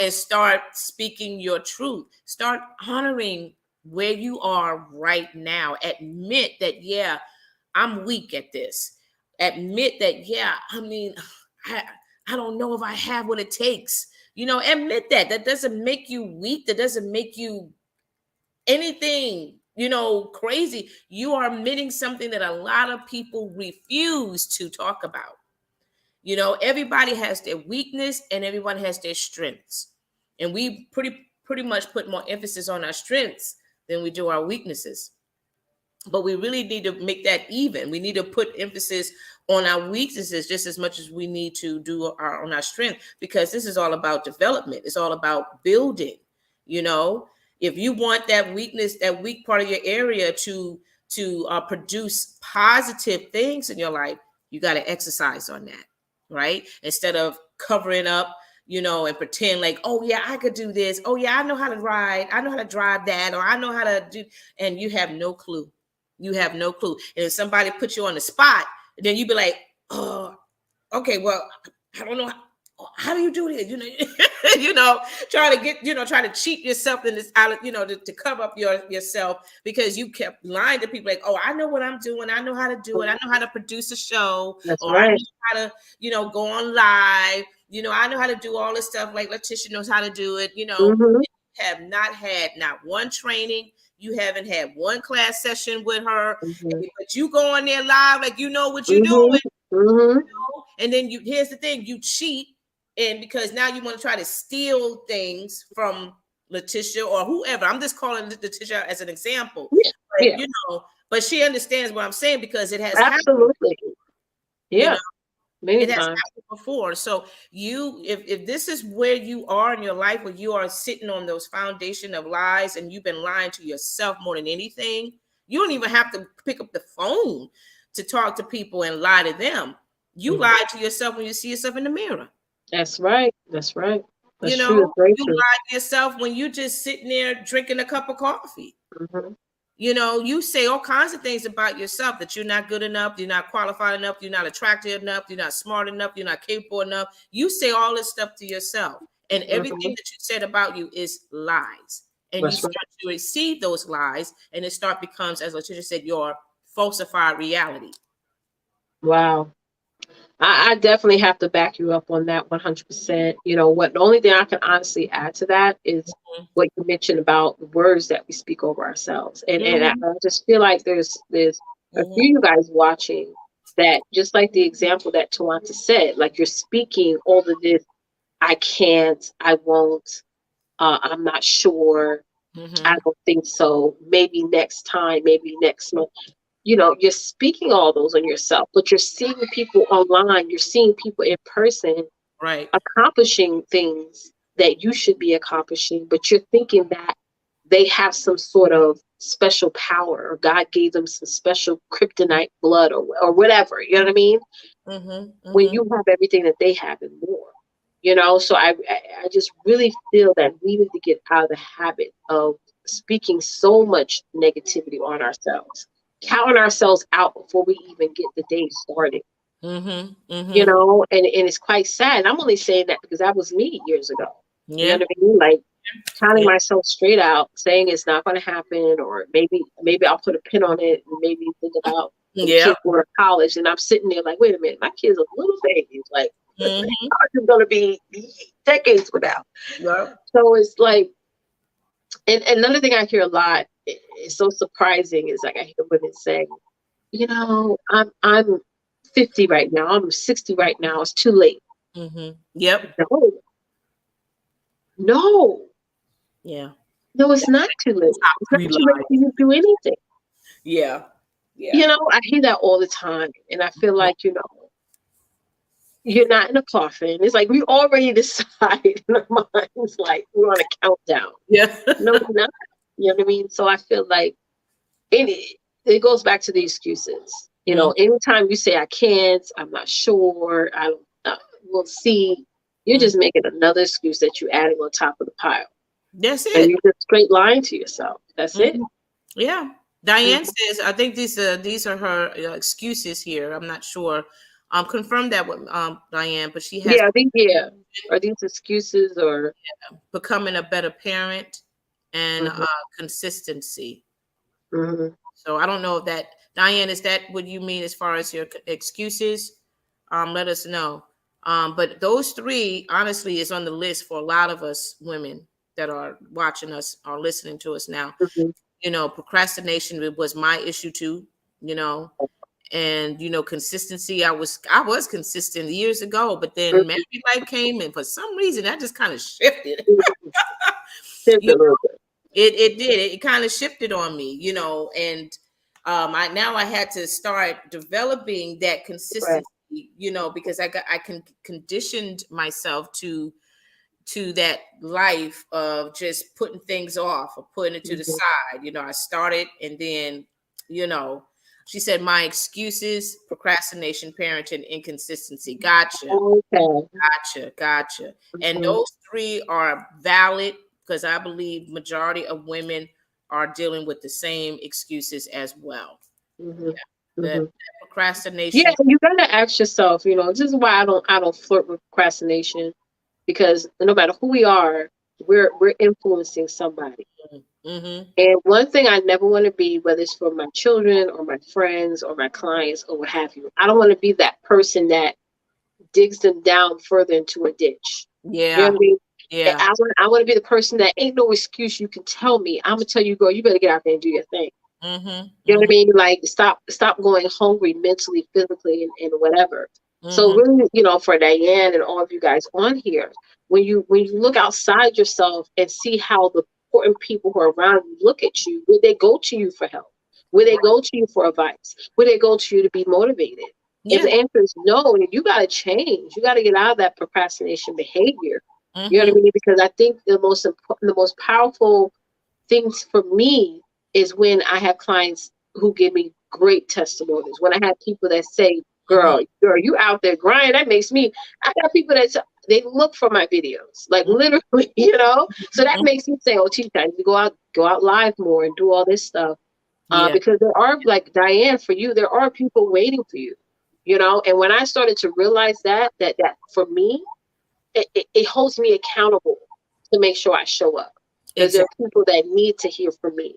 and start speaking your truth. Start honoring where you are right now. Admit that, I'm weak at this. Admit that, I don't know if I have what it takes. Admit that. That doesn't make you weak. That doesn't make you anything crazy. You are admitting something that a lot of people refuse to talk about. Everybody has their weakness and everyone has their strengths. And we pretty much put more emphasis on our strengths than we do our weaknesses. But we really need to make that even. We need to put emphasis on our weaknesses just as much as we need to do on our strength, because this is all about development. It's all about building. If you want that weakness, that weak part of your area to produce positive things in your life, you got to exercise on that, right? Instead of covering up, and pretend like, oh yeah, I could do this. Oh yeah, I know how to ride. I know how to drive that, or I know how to do, and you have no clue. You have no clue. And if somebody puts you on the spot, then you be like, oh, okay, well, I don't know. How do you do this? Try to cheat yourself in this, to cover up yourself, because you kept lying to people like, oh, I know what I'm doing. I know how to do it. I know how to produce a show. That's or right. I know how to, go on live. I know how to do all this stuff like Leticia knows how to do it. Have not had not one training. You haven't had one class session with her, but you go on there live like you know what you're doing. And then here's the thing, you cheat, and because now you want to try to steal things from Leticia or whoever. I'm just calling Leticia as an example. But she understands what I'm saying, because it has absolutely happened. Yeah. It has happened before. So if this is where you are in your life, where you are sitting on those foundation of lies, and you've been lying to yourself more than anything, you don't even have to pick up the phone to talk to people and lie to them. You lie to yourself when you see yourself in the mirror. That's right. That's right. That's true. It's very you true. lie to yourself when you just sitting there drinking a cup of coffee. You say all kinds of things about yourself, that you're not good enough, you're not qualified enough, you're not attractive enough, you're not smart enough, you're not capable enough. You say all this stuff to yourself, and everything that you said about you is lies. And you start to receive those lies, and it becomes, as Leticia said, your falsified reality. Wow. I definitely have to back you up on that 100%. The only thing I can honestly add to that is what you mentioned about the words that we speak over ourselves. And I just feel like there's a few of you guys watching that, just like the example that Twonta said, like you're speaking all of this, I can't, I won't, I'm not sure, I don't think so, maybe next time, maybe next month. You're speaking all those on yourself, but you're seeing people online, you're seeing people in person, right, accomplishing things that you should be accomplishing, but you're thinking that they have some sort of special power, or God gave them some special kryptonite blood, or whatever, you know what I mean? When you have everything that they have and more, so I just really feel that we need to get out of the habit of speaking so much negativity on ourselves, counting ourselves out before we even get the day started. And it's quite sad. I'm only saying that because that was me years ago. You know what I mean? Like counting myself straight out, saying it's not going to happen, or maybe I'll put a pin on it, and maybe think about kids going to college, and I'm sitting there like, wait a minute, my kids are little babies, like college is going to be decades from now. So it's like, and another thing I hear a lot, it's so surprising, is like I hear women saying, I'm 50 right now, I'm 60 right now, it's too late. No. No, it's not too late. It's not too late for you to do anything. I hear that all the time, and I feel like, you're not in a coffin. It's like we already decide in our minds, like we're on a countdown. No, we're not. You know what I mean? So I feel like it goes back to the excuses. Anytime you say I can't, I'm not sure, I don't, we'll see. You're just making another excuse that you're adding on top of the pile. That's it. And you're just straight lying to yourself. That's it. Yeah. Diane says, I think these are her excuses here. I'm not sure. Confirm that with Diane, but she has. Are these excuses or becoming a better parent and consistency? So I don't know if that, Diane, is that what you mean as far as your excuses? Let us know. But those three, honestly, is on the list for a lot of us women that are watching us or listening to us now. procrastination was my issue too, and consistency. I was consistent years ago, but then married life came, and for some reason that just kind of shifted. It did. It kind of shifted on me, and I had to start developing that consistency, because I conditioned myself to that life of just putting things off or putting it to the side. I started, and then, she said my excuses, procrastination, parenting, inconsistency. Gotcha. Gotcha. And those three are valid, because I believe majority of women are dealing with the same excuses as well. That procrastination. Yeah, you gotta ask yourself, this is why I don't flirt with procrastination, because no matter who we are, we're influencing somebody. And one thing I never want to be, whether it's for my children or my friends or my clients or what have you, I don't want to be that person that digs them down further into a ditch. Yeah. You know what I mean? Yeah. I want to be the person that ain't no excuse you can tell me. I'm gonna tell you, girl, you better get out there and do your thing. You know what I mean? Like stop going hungry mentally, physically, and whatever. So really, for Diane and all of you guys on here, when you look outside yourself and see how the important people who are around you look at you, will they go to you for help? Will they go to you for advice? Will they go to you to be motivated? If the answer is no, then you got to change. You got to get out of that procrastination behavior. You know what I mean? Because I think the most powerful things for me is when I have clients who give me great testimonies. When I have people that say, girl, you out there grinding. That makes me, I got people that they look for my videos, like literally, so that makes me say, oh, Chief, I need to go out live more and do all this stuff. Because there are, like Diane, for you, there are people waiting for you, and when I started to realize that for me, it holds me accountable to make sure I show up. Because there are people that need to hear from me.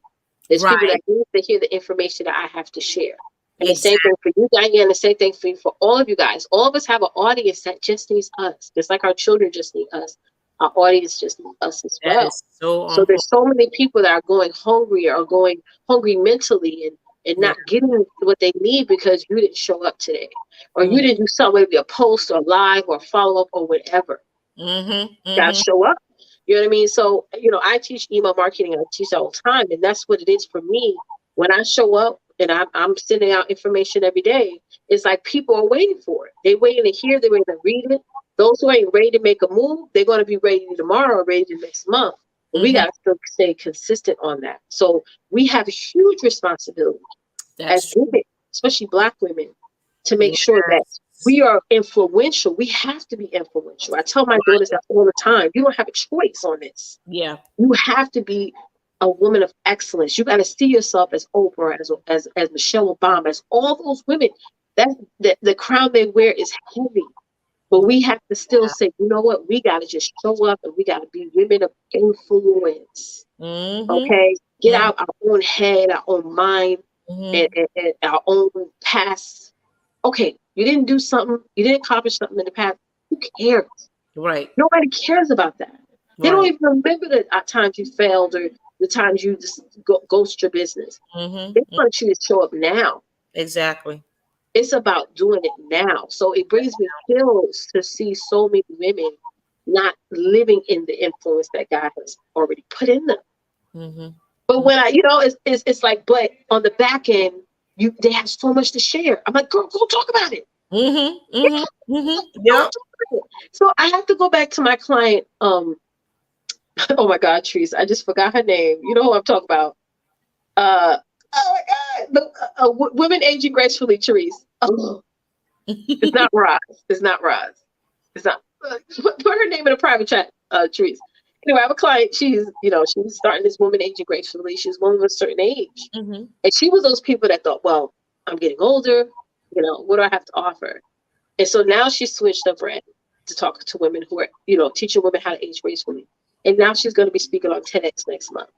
There's people that need to hear the information that I have to share. And the same thing for you, Diane, the same thing for all of you guys. All of us have an audience that just needs us, just like our children just need us. Our audience just needs us as well. So there's so many people that are going hungry or going hungry mentally and not getting what they need because you didn't show up today. Or you didn't do something, maybe a post or live or follow up or whatever. You gotta show up. You know what I mean? So, I teach email marketing. I teach all the time. And that's what it is for me. When I show up and I'm sending out information every day, it's like people are waiting for it. They're waiting to hear, they're waiting to read it. Those who ain't ready to make a move, they're going to be ready tomorrow or ready next month. But we got to still stay consistent on that. So we have a huge responsibility as women, especially Black women, to make sure that we are influential. We have to be influential. I tell my daughters that all the time. You don't have a choice on this. Yeah. You have to be a woman of excellence. You got to see yourself as Oprah, as Michelle Obama, as all those women. That the crown they wear is heavy. But we have to still say, you know what? We got to just show up and we got to be women of influence. Okay? Get out our own head, our own mind, and our own past. Okay, you didn't do something, you didn't accomplish something in the past. Who cares? Right. Nobody cares about that. They don't even remember the times you failed or the times you just ghost your business. They want you to show up now. Exactly. It's about doing it now. So it brings me chills to see so many women not living in the influence that God has already put in them. But when it's like, but on the back end, they have so much to share. I'm like, girl, go talk about it. Yeah. So I have to go back to my client. Oh my God, Teresa, I just forgot her name. You know who I'm talking about? Oh my God, women aging gracefully, Teresa. Oh. It's not Roz. It's not Roz. It's not. Put her name in a private chat, Teresa. Anyway, I have a client. She's starting this woman aging gracefully. She's one of a certain age, and she was those people that thought, well, I'm getting older. What do I have to offer? And so now she switched her brand to talk to women who are, teaching women how to age gracefully. And now she's going to be speaking on TEDx next month.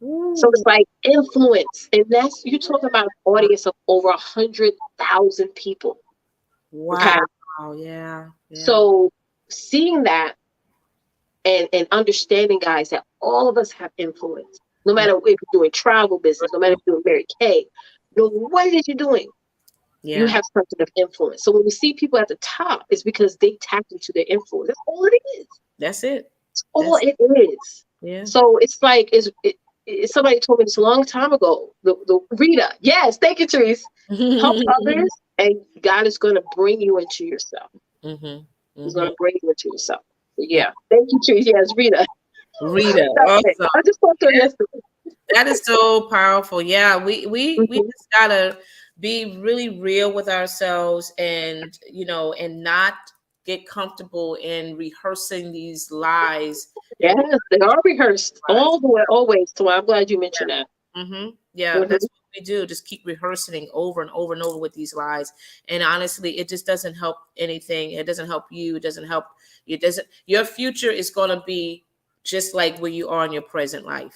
So it's like influence, and you're talking about an audience of over 100,000 people. Wow. Okay? Yeah. So seeing that and understanding, guys, that all of us have influence. No matter if you're doing travel business, no matter if you're doing Mary Kay, no what it is you're doing, you have something of influence. So when we see people at the top, it's because they tapped into their influence. That's all it is. That's it. That's all it is. Yeah. So it's like somebody told me this a long time ago. The Rita, yes, thank you, Therese. Help others, and God is going to bring you into yourself. He's going to bring you into yourself. So yeah, thank you, Therese. Yes, Rita. Rita, awesome. I just talked to her yesterday. That is so powerful. Yeah, we just gotta be really real with ourselves, and and not get comfortable in rehearsing these lies. Yes, they are rehearsed all the way, always. So I'm glad you mentioned that. Yeah, that's what we do. Just keep rehearsing over and over and over with these lies. And honestly, it just doesn't help anything. It doesn't help you. It doesn't help. Your future is going to be just like where you are in your present life.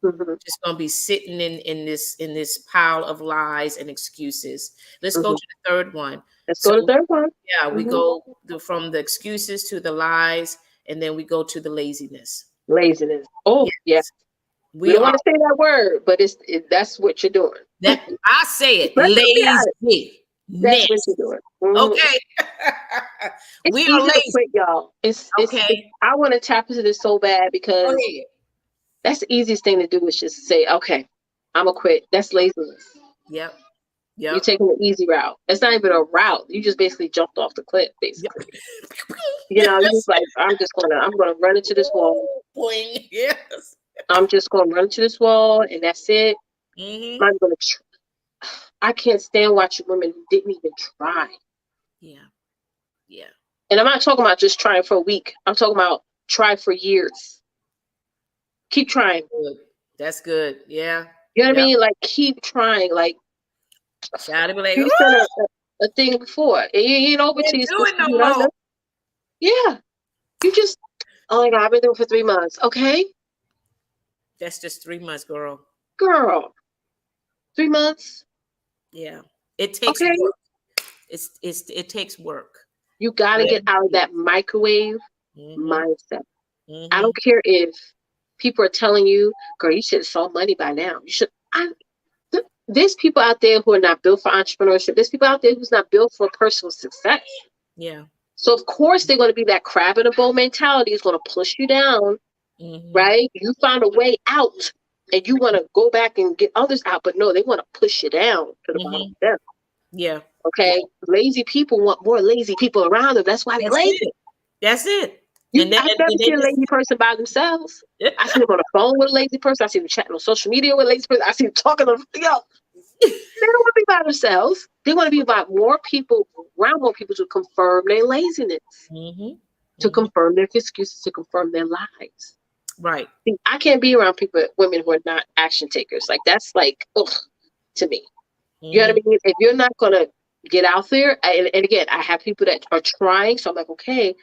Just going to be sitting in this pile of lies and excuses. Let's go to the third one. Let's go to the third one. Yeah, we go from the excuses to the lies, and then we go to the laziness. Laziness. Oh, yes. We don't want to say that word, but that's what you're doing. That I say it. Lazy. That's what you're doing. Okay. We are lazy, quit, y'all. It's I want to tap into this so bad because that's the easiest thing to do is just say, okay, I'm gonna quit. That's laziness. Yep. You're taking the easy route. It's not even a route. You just basically jumped off the cliff, basically. You're just like, I'm gonna run into this wall. Boing. Yes. I'm just gonna run to this wall, and that's it. I'm gonna. I can't stand watching women who didn't even try. Yeah. And I'm not talking about just trying for a week. I'm talking about try for years. Keep trying. That's good. Yeah. You know what I mean? Like keep trying. Like. You said a thing before. You know what you no yeah. You just my God, I've been doing it for 3 months. Okay. That's just 3 months, girl. 3 months. Yeah. It takes work. It takes work. You gotta get out of that microwave mindset. I don't care if people are telling you, girl, you should have saw money by now. You should there's people out there who are not built for entrepreneurship. There's people out there who's not built for personal success. Yeah. So of course they're going to be that crab in a bowl mentality is going to push you down, right? You find a way out, and you want to go back and get others out, but no, they want to push you down to the bottom of them. Yeah. Okay. Lazy people want more lazy people around them. That's why they're lazy. That's it. I've never seen a lazy person by themselves. I see them on the phone with a lazy person. I see them chatting on social media with a lazy person. I see them talking on they don't want to be by themselves. They want to be about more people, around more people to confirm their laziness, to confirm their excuses, to confirm their lies. Right. See, I can't be around women who are not action takers. Like that's like, ugh, to me. You know what I mean? If you're not gonna get out there, and again, I have people that are trying, so I'm like, okay.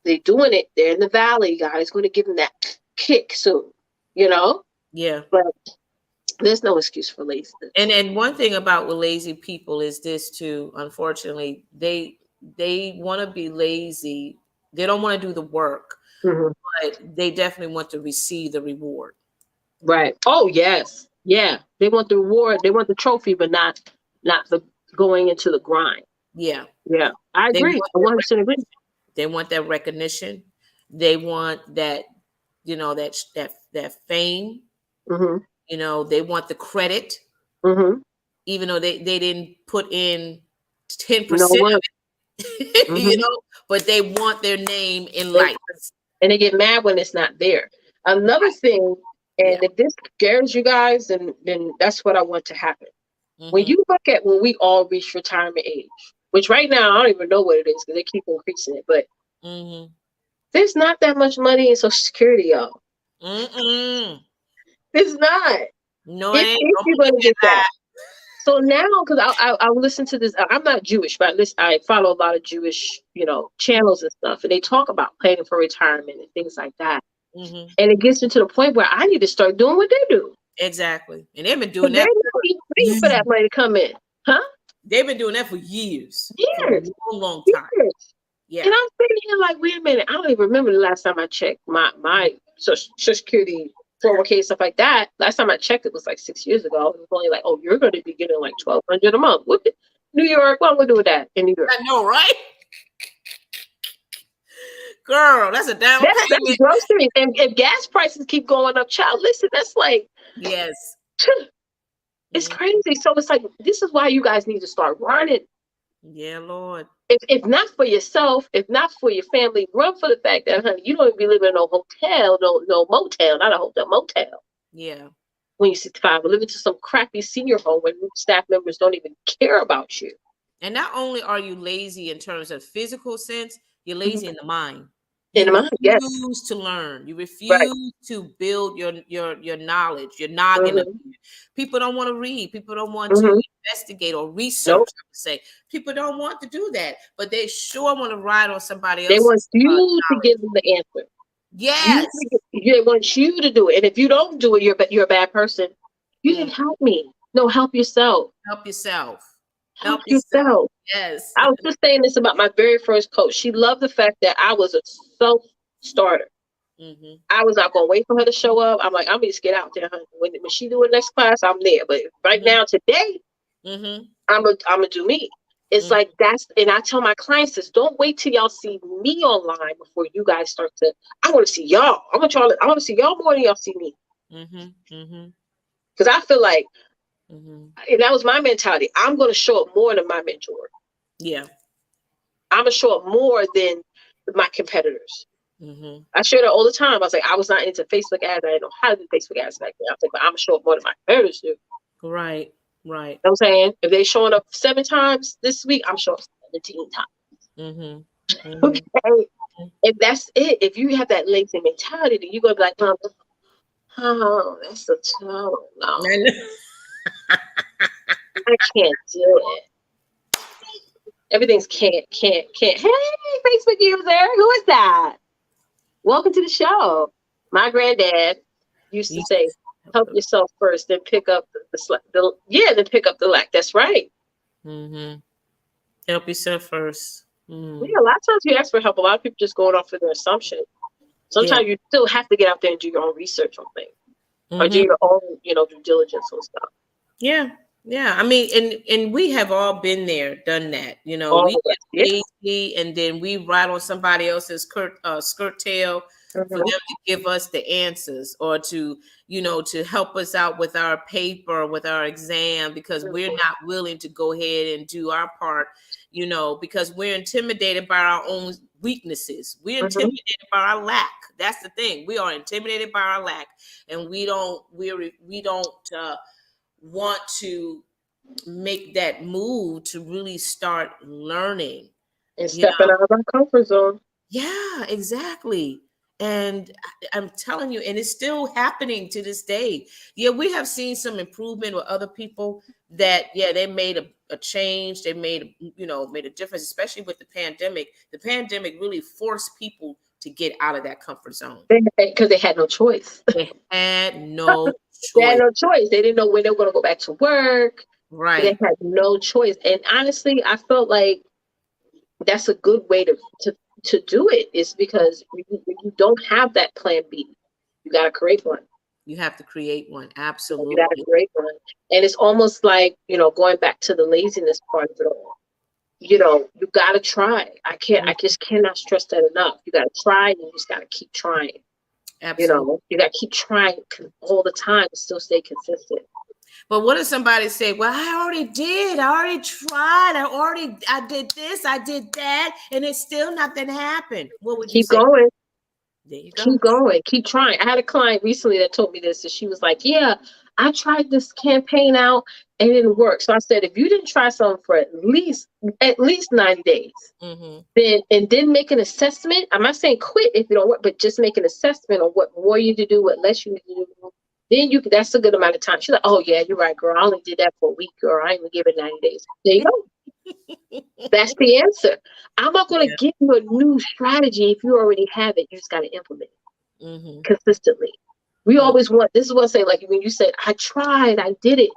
They're doing it. They're in the valley. God is going to give them that kick soon, Yeah. But there's no excuse for laziness. And one thing about with lazy people is this too. Unfortunately, they want to be lazy. They don't want to do the work, but they definitely want to receive the reward. Right. Oh yes. Yeah. They want the reward. They want the trophy, but not the going into the grind. Yeah. Yeah. I agree. I 100% agree. They want that recognition. They want that, that fame. They want the credit. Even though they didn't put in 10% of it, but they want their name in lights. And they get mad when it's not there. Another thing, and if this scares you guys, then that's what I want to happen. When you look at when we all reach retirement age, which right now, I don't even know what it is because they keep increasing it. But there's not that much money in Social Security, y'all. It's not. No, if you're going to get that. So now, because I listen to this, I'm not Jewish, but I follow a lot of Jewish, channels and stuff. And they talk about planning for retirement and things like that. And it gets into the point where I need to start doing what they do. Exactly. And they've been doing that. They're not waiting for that money to come in. Huh? They've been doing that for years. For a long time. Yeah. And I'm sitting here like, wait a minute. I don't even remember the last time I checked my Social Security 401k, stuff like that. Last time I checked, it was like 6 years ago. It was only like, oh, you're going to be getting like $1,200 a month. What New York? What am I doing with that in New York? I know, right? Girl, that's a down That's payment. groceries. And if gas prices keep going up, child, listen, that's like, Yes. it's crazy. So it's like, this is why you guys need to start running. Yeah, Lord. If not for yourself, if not for your family, run for the fact that, honey, you don't even be living in no hotel, no motel, not a hotel, motel. Yeah. When you're 65, we're living to some crappy senior home where staff members don't even care about you. And not only are you lazy in terms of physical sense, you're lazy in the mind. In You the mind, yes. refuse to learn. You refuse Right. to build your knowledge, your noggin. People don't want to read. People don't want to investigate or research. Nope. I would say people don't want to do that, but they sure want to ride on somebody They else's. want you to give them the answer. Yes. They want you to do it, and if you don't do it, you're a bad person. You didn't help me. No, help yourself. Help yourself. Help yourself. Yes. I was just saying this about my very first coach. She loved the fact that I was a self-starter. I was not going to wait for her to show up. I'm like, I'm going to just get out there, honey. When she do it next class, I'm there. But right now, today, I'm gonna do me. It's like and I tell my clients this: don't wait till y'all see me online before you guys start to. I want to see y'all. I want to see y'all more than y'all see me. Because I feel like, and that was my mentality. I'm going to show up more than my mentor. Yeah. I'm going to show up more than my competitors. I share that all the time. I was like, I was not into Facebook ads. I didn't know how to do Facebook ads back then. I was like, but I'm going to show up more than my competitors do. Right. You know what I'm saying? If they're showing up 7 times this week, I'm showing up 17 times. Okay. If that's it, if you have that lazy mentality, then you're going to be like, oh, that's a tone. No. I can't do it. Everything's can't. Hey, Facebook user, who is that? Welcome to the show. My granddad used to say, help yourself first, then pick up then pick up the lack. That's right. Help yourself first. Yeah, a lot of times you ask for help. A lot of people just going off of their assumption. Sometimes you still have to get out there and do your own research on things. Or do your own, due diligence on stuff. Yeah. Yeah. I mean, and we have all been there, done that. We get lazy and then we ride on somebody else's skirt tail for them to give us the answers or to, to help us out with our paper, with our exam, because we're not willing to go ahead and do our part, because we're intimidated by our own weaknesses. We're intimidated by our lack. That's the thing. We are intimidated by our lack, and we don't want to make that move to really start learning and stepping out of our comfort zone. Yeah, exactly. And I'm telling you, and it's still happening to this day. Yeah, we have seen some improvement with other people that, they made a change. They made a difference, especially with the pandemic. The pandemic really forced people to get out of that comfort zone. Because they had no choice. They had no choice. They had no choice. They didn't know when they were going to go back to work. Right. They had no choice. And honestly, I felt like that's a good way to do it, is because you don't have that plan B. You got to create one. You have to create one. Absolutely. You got to create one. And it's almost like, going back to the laziness part of it all. You got to try. I just cannot stress that enough. You got to try, and you just got to keep trying. Absolutely. You got to keep trying all the time to still stay consistent. But what if somebody say, well, I already did. I already tried. I did this. I did that. And it's still nothing happened. What would you say? Keep going. There you go. Keep going. Keep trying. I had a client recently that told me this, and she was like, yeah, I tried this campaign out and it didn't work. So I said, if you didn't try something for at least 90 days, then make an assessment. I'm not saying quit if you don't work, but just make an assessment on what more you need to do, what less you need to do. Then that's a good amount of time. She's like, oh yeah, you're right, girl. I only did that for a week, girl. I ain't gonna give it 90 days. There you go. That's the answer. I'm not going to give you a new strategy if you already have it. You just got to implement it consistently. We always want, this is what I say, like when you said, I tried, I did it.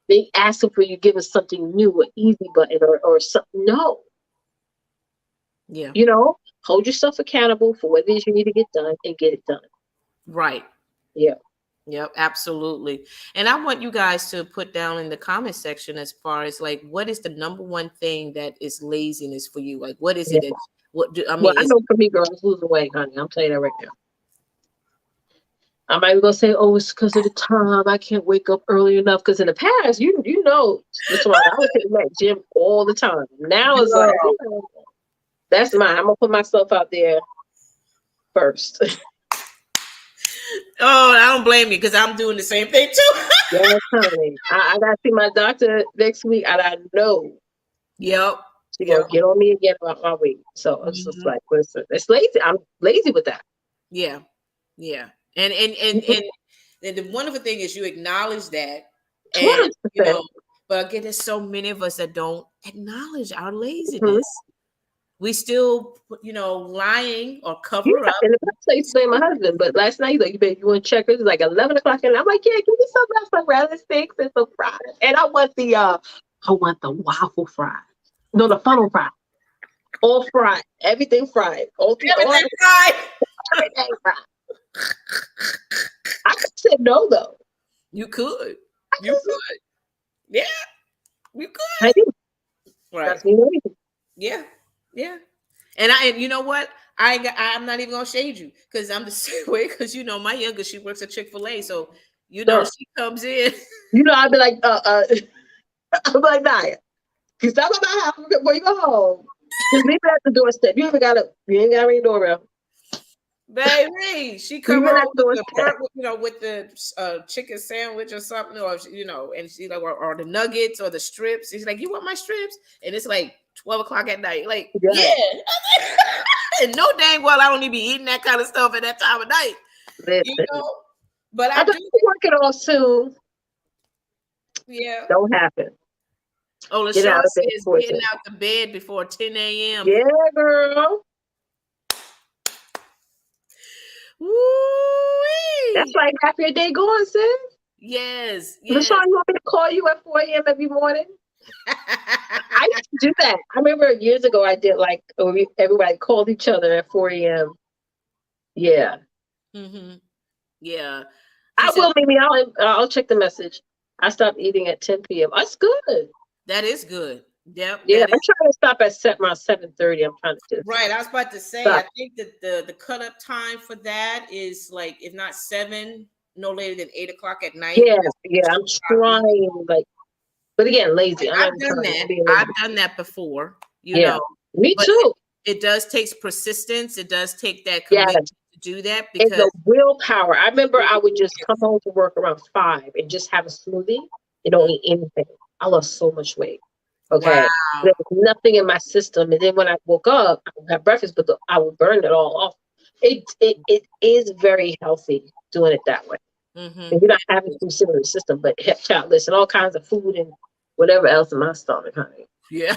They ask for you to give us something new, an easy button or something. No. Yeah. Hold yourself accountable for what it is you need to get done and get it done. Right. Yeah. Yep, absolutely. And I want you guys to put down in the comment section as far as like, what is the number one thing that is laziness for you? Like, what is Yeah. it that, what do, I Well, mean, I is know for me, girls, losing weight, honey. I'm telling you that right now. I'm not even gonna say, oh, it's because of the time. I can't wake up early enough. Because in the past, you know, Latoya, I was hitting that gym all the time. Now it's like, girl. that's mine. I'm gonna put myself out there first. Oh, I don't blame you because I'm doing the same thing too. Yes, honey. I gotta see my doctor next week, and I know Yep. she's Yep. gonna get on me again about my weight. So it's just Mhm. like, listen, it's lazy. I'm lazy with that. Yeah. Yeah. And the wonderful thing is you acknowledge that, and you 200%. know, but again, there's so many of us that don't acknowledge our Mhm. laziness. We still, lying or Yeah, cover up. and the best place to blame my husband. But last night, he's like, you want checkers? It's like 11 o'clock, and I'm like, yeah, give me some of some rather sticks and some fries. And I want the waffle fries. No, the funnel fries. All fried, everything fried, Everything right. everything fried. I could say no though. You could. I You could say could. Yeah, you could. I do. Right. That's me. Lazy. Yeah. Yeah. And you know what? I'm not even gonna shade you because I'm the same way. Because my youngest, she works at Chick-fil-A, so Sure. she comes in. I'd be like, I'm like, Naya, you stop at my house before you go home. Just leave it at the doorstep. You ain't got to ring the doorbell. Baby, she Leave come it at home the with the doorstep. with the chicken sandwich or something, or and she like or the nuggets or the strips. She's like, "You want my strips?" And it's like 12 o'clock at night. Like, Yeah. yeah, and no dang well I don't need to be eating that kind of stuff at that time of night, Listen. But I I thought do, you work it off soon. yeah. Don't happen. Oh, Get LaShawn out of bed says before getting 10. out the bed before 10 a.m. Yeah, girl. That's Woo-wee. like half your day going, sis. Yes, LaShawn, yes. you want me to call you at 4 a.m. every morning? I used to do that. I remember years ago I did like everybody called each other at 4 a.m. Yeah. hmm Yeah. She I said will, maybe I'll check the message. I stopped eating at 10 p.m. That's good. that is good. Yep, Yeah, that I'm is trying to stop at around 7:30. I'm trying to just right. I was about to say, stop. I think that the cut up time for that is like if not 7, no later than 8 o'clock at night. Yeah, That's yeah, I'm properly. trying, like, but again, lazy. I'm not I've even done trying. that. I'm being I've lazy. done that before, Yeah, me but too. it does take persistence. It does take that Yeah, commitment to do that it's because the willpower. I remember I would just come home from work around 5 and just have a smoothie and don't eat anything. I lost so much weight. Okay, wow. there was nothing in my system, and then when I woke up, I would have breakfast, but I would burn it all off. It is very healthy doing it that way. And you're not having to consider the system, but child, listen, all kinds of food and whatever else in my stomach, honey. Yeah.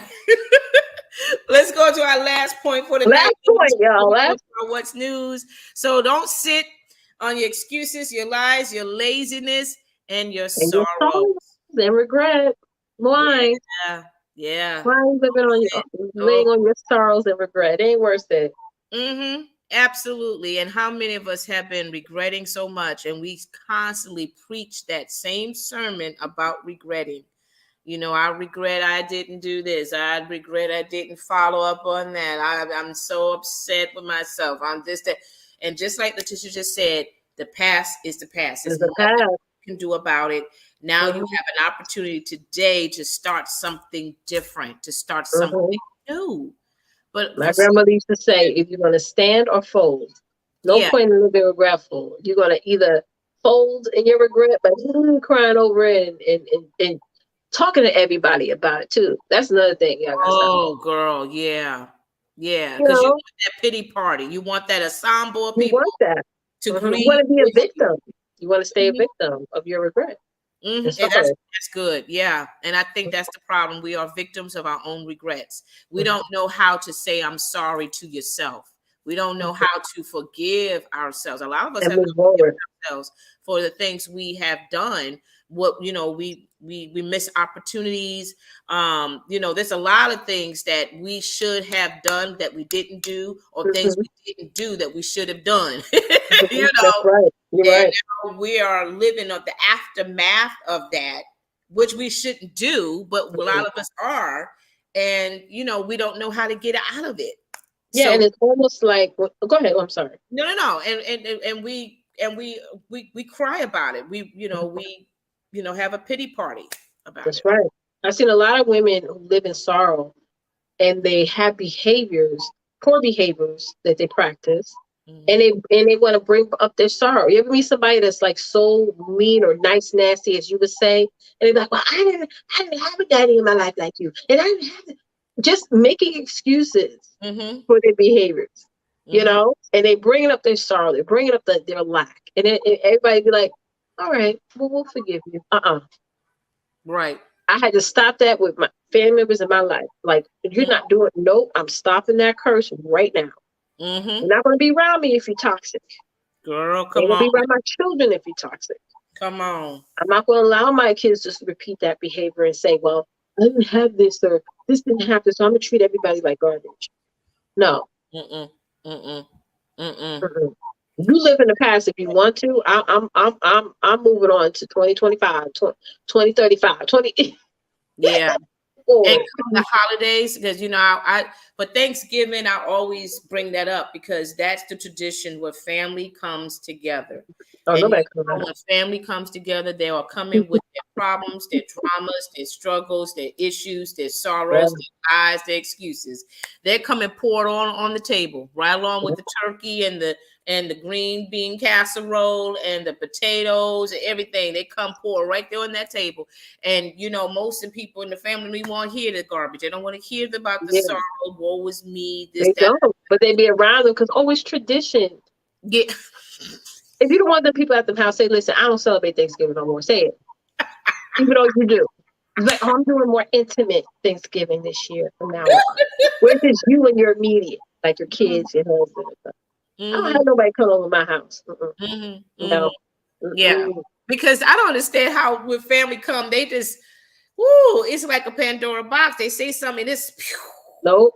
Let's go to our last point for the night. Last point, y'all. Last What's news? So don't sit on your excuses, your lies, your laziness, and your and your sorrow. sorrows and regret. Why? Yeah. Yeah. Why are you living on your Oh. laying on your sorrows and regret? It ain't worth it. Mm-hmm. Absolutely. And how many of us have been regretting so much, and we constantly preach that same sermon about regretting? I regret I didn't do this. I regret I didn't follow up on that. I'm so upset with myself. I'm this, that. And just like Leticia just said, the past is the past. There's It's the nothing past. you can do about it. Now you Mm-hmm. have an opportunity today to start something different, to start something Mm-hmm. new. But My for some, grandmother used to say, if you're going to stand or fold, no yeah. point in living regretful. You're going to either fold in your regret, but crying over it and talking to everybody about it too. That's another thing y'all got to stop. Oh, girl, yeah, yeah. You Because you know, want that pity party. You want that ensemble of you people want that. to Mm-hmm. You grieve want to be a with you. victim. You want to stay a victim of your regret and And sorrow. that's good. Yeah. And I think that's the problem. We are victims of our own regrets. We don't know how to say I'm sorry to yourself. We don't know how to forgive ourselves. A lot of us And have move not forgiven forward. ourselves for the things we have done. We miss opportunities. There's a lot of things that we should have done that we didn't do, or things Mm-hmm. we didn't do that we should have done. That's right. You're And right. now we are living on the aftermath of that, which we shouldn't do, but a lot of us are. And, we don't know how to get out of it. Yeah, So and it's almost like, go ahead. Oh, I'm sorry. no. And we cry about it. We have a pity party about That's it. right. I've seen a lot of women who live in sorrow and they have behaviors, poor behaviors that they practice, and they want to bring up their sorrow. You ever meet somebody that's like so mean or nice, nasty, as you would say, and they're like, "Well, I didn't have a daddy in my life like you, and I didn't have to," just making excuses for their behaviors, and they bringing up their sorrow, they're bringing up their lack, and everybody be like, "All right, well, we'll forgive you." Right. I had to stop that with my family members in my life. Like, you're not doing, nope, I'm stopping that curse right now. You're not going to be around me if you're toxic. Girl, You're come going to on. be around my children if you're toxic. Come on. I'm not going to allow my kids just to repeat that behavior and say, well, I didn't have this or this didn't happen, so I'm going to treat everybody like garbage. No. Mm-mm. Mm-mm. Mm-mm. You live in the past if you want to. I'm moving on to 2025, 2035, 20. Yeah. Forward. And the holidays, because I but Thanksgiving, I always bring that up because that's the tradition where family comes together. Oh, And nobody comes out. when family comes together, they are coming with their problems, their dramas, their struggles, their issues, their sorrows, their lies, their excuses. They're coming poured on the table, right along with the turkey and the green bean casserole and the potatoes and everything. They come pour right there on that table. And most of the people in the family, we want to hear the garbage. They don't want to hear about the sorrow. Woe is me. This, They that. don't, but they be around them because it's tradition. Yeah. If you don't want the people at the house, say, listen, I don't celebrate Thanksgiving no more. Say it. Even though you do. It's like, I'm doing more intimate Thanksgiving this year from now on. Where it's just you and your immediate, like your kids, your husband and stuff. I don't have nobody come over my house. No. Yeah. Because I don't understand how when family come, they just, it's like a Pandora box. They say something, it's Nope.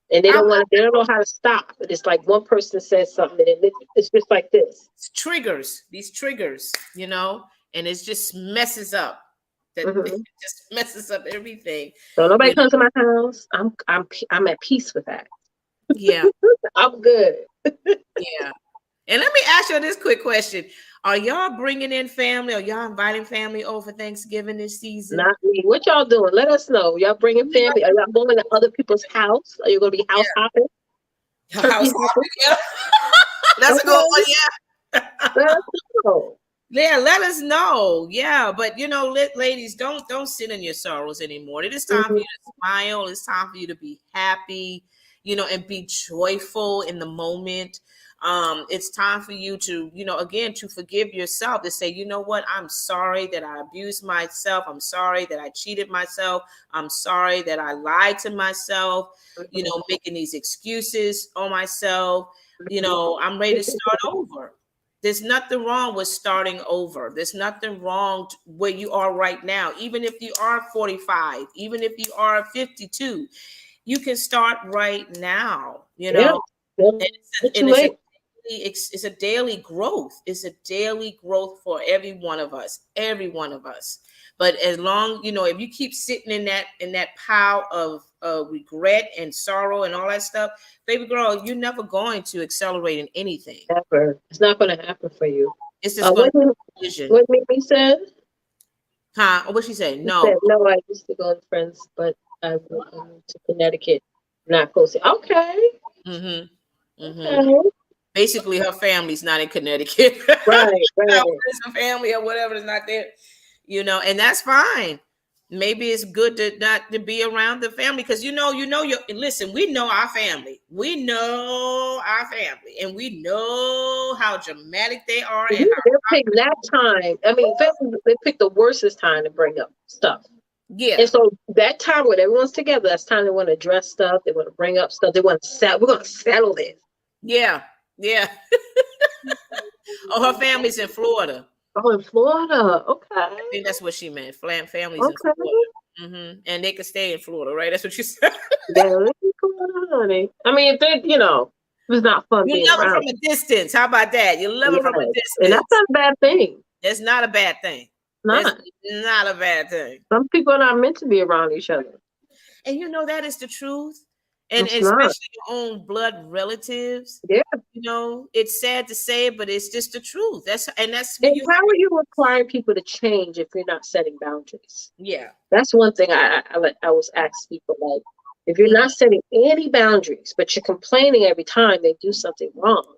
And they don't know how to stop. But it's like one person says something and it's just like this. These triggers, and it just messes up. It just messes up everything. So nobody comes to my house. I'm at peace with that. Yeah. I'm good. Yeah. And let me ask you this quick question. Are y'all bringing in family? Are y'all inviting family over Thanksgiving this season? Not me. What y'all doing? Let us know. Y'all bringing family? Are y'all going to other people's house? Are you going to be house hopping? House hopping, yeah. That's a good one, yeah. Let us know. Yeah, let us know. Yeah, but ladies, don't sit in your sorrows anymore. It is time for you to smile. It's time for you to be happy, and be joyful in the moment. It's time for you to, again, to forgive yourself, to say, you know what, I'm sorry that I abused myself. I'm sorry that I cheated myself. I'm sorry that I lied to myself, making these excuses on myself. I'm ready to start over. There's nothing wrong with starting over. There's nothing wrong where you are right now. Even if you are 45, even if you are 52, you can start right now, Yeah. And it's a daily growth. It's a daily growth for every one of us. But as long, if you keep sitting in that pile of regret and sorrow and all that stuff, baby girl, you're never going to accelerate in anything. Never. It's not going to happen for you. It's just going to vision. What Mimi said? Huh? What she said? No. Said, no, I used to go with friends, but I went to Connecticut. Not close. Okay. Okay. Basically, her family's not in Connecticut. Right. Her family or whatever is not there, and that's fine. Maybe it's good to not to be around the family because listen, we know our family. We know our family, and we know how dramatic they are. And they'll pick that time. I mean, they pick the worstest time to bring up stuff. Yeah. And so that time when everyone's together, that's time they want to address stuff. They want to bring up stuff. They want to settle. We're going to settle this. Yeah. Oh, her family's in Florida. Oh, in Florida. Okay. I think that's what she meant. Family's in Florida. And they could stay in Florida, right? That's what you said. Yeah, honey. I mean, if they, It's not fun You being love them around. from a distance. How about that? You love them from a distance. And that's not a bad thing. It's not a bad thing. That's not a bad thing. Some people are not meant to be around each other. And you know, that is the truth. And It's especially not. your own blood relatives. Yeah. You know, it's sad to say it, but it's just the truth. That's when And how are you requiring people to change if you're not setting boundaries? Yeah. That's one thing I was asked people, like, if you're not setting any boundaries, but you're complaining every time they do something wrong,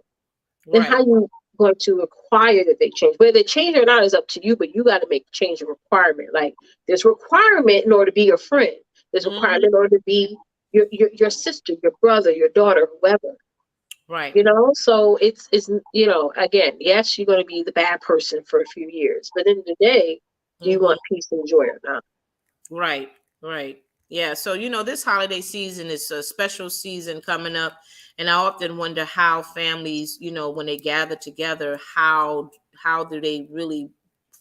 then how are you going to require that they change? Whether they change or not is up to you, but you got to make change a requirement. Like, there's requirement in order to be your friend. There's requirement in order to be your sister, your brother, your daughter, whoever. Right. You know, so it's you know, again, yes, you're going to be the bad person for a few years, but in the day, do you want peace and joy or not? Right. Right. Yeah. So, you know, this holiday season is a special season coming up. And I often wonder how families, you know, when they gather together, how do they really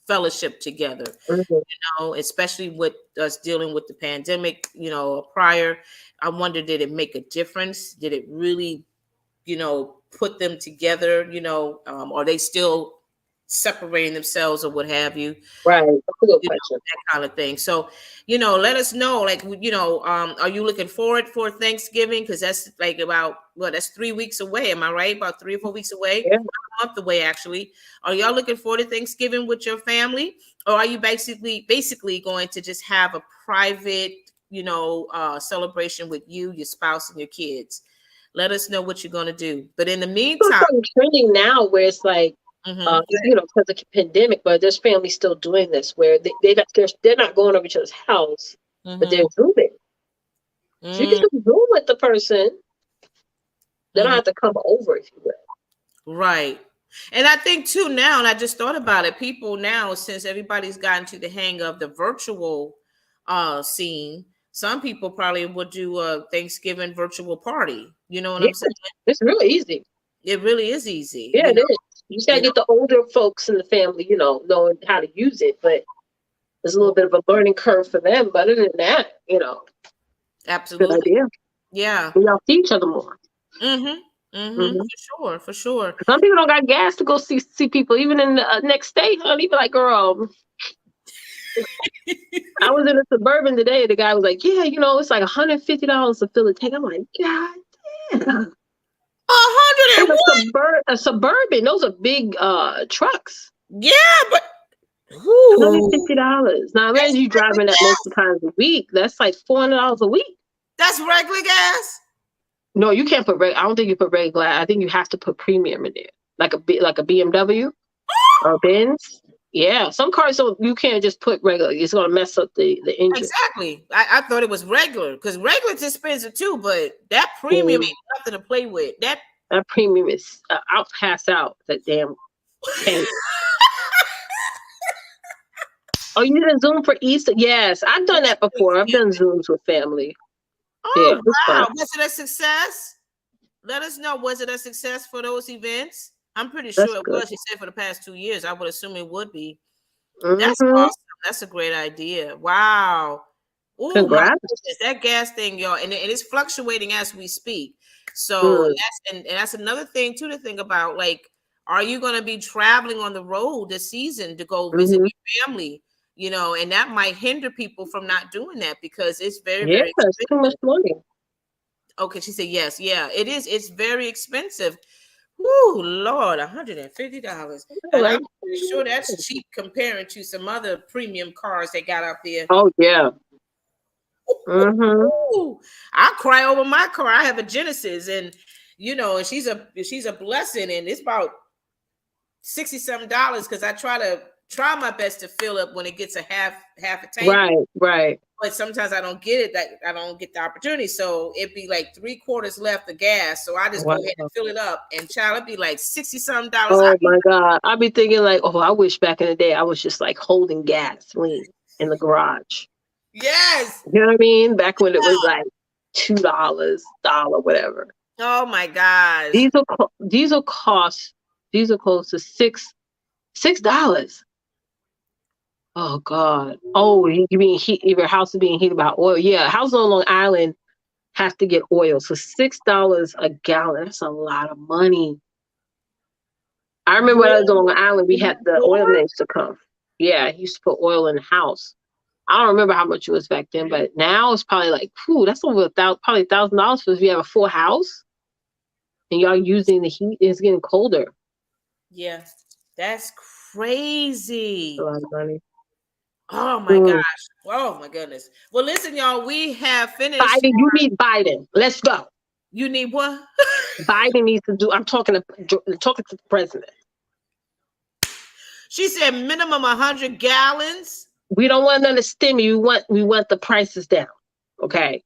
fellowship together? You know, especially with us dealing with the pandemic, you know, prior. I wonder, did it make a difference? Did it really, you know, put them together, you know, are they still separating themselves or what have you? Right. That's a good You know, question. that kind of thing. So, you know, let us know, like, you know, are you looking forward for Thanksgiving? Because that's like that's 3 weeks away. Am I right? About 3 or 4 weeks away? Yeah. A month away, actually. Are y'all looking forward to Thanksgiving with your family? Or are you basically going to just have a private, you know, celebration with you, your spouse, and your kids? Let us know what you're going to do. But in the meantime, trending now where it's like, you know, because of the pandemic, but there's families still doing this where they're not going over each other's house, but they're zooming. So you can just zoom with the person. They don't have to come over, if you will. Right. And I think too now, and I just thought about it, people now, since everybody's gotten to the hang of the virtual scene, some people probably would do a Thanksgiving virtual party. You know what I'm saying? It's really easy. It really is easy. Yeah, it is. You just gotta get the older folks in the family, you know, knowing how to use it, but there's a little bit of a learning curve for them. But other than that, you know, absolutely. Good idea. Yeah. Y'all see each other more. For sure. Some people don't got gas to go see people, even in the next state, honey. Be like, girl, I was in a Suburban today. The guy was like, yeah, you know, it's like $150 to fill a tank. I'm like, God damn. A Suburban. Those are big trucks. Yeah, but $150. Now imagine you driving that multiple times a week. That's like $400 a week. That's regular gas. No, you can't put. I don't think you put regular. I think you have to put premium in there, like a BMW or Benz. Yeah, some cars don't. You can't just put regular. It's gonna mess up the engine. Exactly. I thought it was regular because regular is expensive too, but that premium ain't nothing to play with. That premium is. I'll pass out that damn tank. Oh, you did a Zoom for Easter? Yes, I've done that before. I've done Zooms with family. Oh, wow. Was it a success? Let us know. Was it a success for those events? I'm pretty sure it was. She said for the past 2 years. I would assume it would be. That's awesome. That's a great idea. Wow. Oh, my goodness. That gas thing, y'all. And it's fluctuating as we speak. So that's another thing, too, to think about. Like, are you going to be traveling on the road this season to go visit your family? You know, and that might hinder people from not doing that because it's very expensive. It's too much money. Okay, she said yes. Yeah, it is. It's very expensive. Woo, Lord, $150. And I'm pretty sure that's cheap comparing to some other premium cars they got out there. Oh yeah. I cry over my car. I have a Genesis, and you know, and she's a blessing, and it's about $60-something because I try my best to fill up when it gets a half a tank. Right. But sometimes I don't get it. That I don't get the opportunity. So it'd be like 3/4 left of gas. So I just go ahead and fill it up. And child, it'd be like $60-something. Oh my God. I'd be thinking like, oh, I wish back in the day I was just like holding gasoline in the garage. Yes. You know what I mean? Back when it was like $2, whatever. Oh my gosh. Diesel close to $6. Oh God. Oh, you mean your house is being heated by oil? Yeah, house on Long Island has to get oil. So $6 a gallon. That's a lot of money. I remember when I was on Long Island, we had the oil man used to come. Yeah, he used to put oil in the house. I don't remember how much it was back then, but now it's probably like, that's over probably $1,000 for if you have a full house and y'all using the heat. It's getting colder. Yeah, that's crazy. A lot of money. Oh my gosh. Oh my goodness. Well, listen, y'all, we have finished. Biden, you need Biden. Let's go. You need what? Biden needs to do. I'm talking to the president. She said minimum 100 gallons. We don't want another stimmy. We want the prices down. Okay.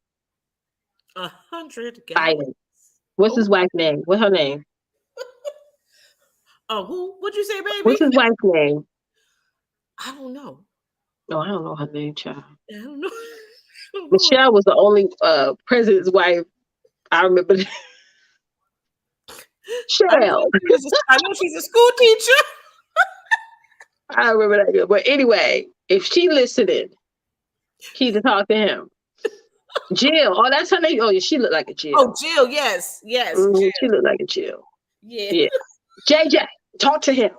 100 gallons. Biden. What's his wife's name? What's her name? Oh, who? What'd you say, baby? What's his wife's name? I don't know. No, I don't know her name, child. I don't know. Michelle was the only president's wife I remember. Michelle. I know she's a school teacher. I remember that. But anyway, if she listening, she need to talk to him. Jill. Oh, that's her name. Oh, yeah, she looked like a Jill. Oh, Jill. Yes. Jill. She looked like a Jill. Yeah. JJ, talk to him.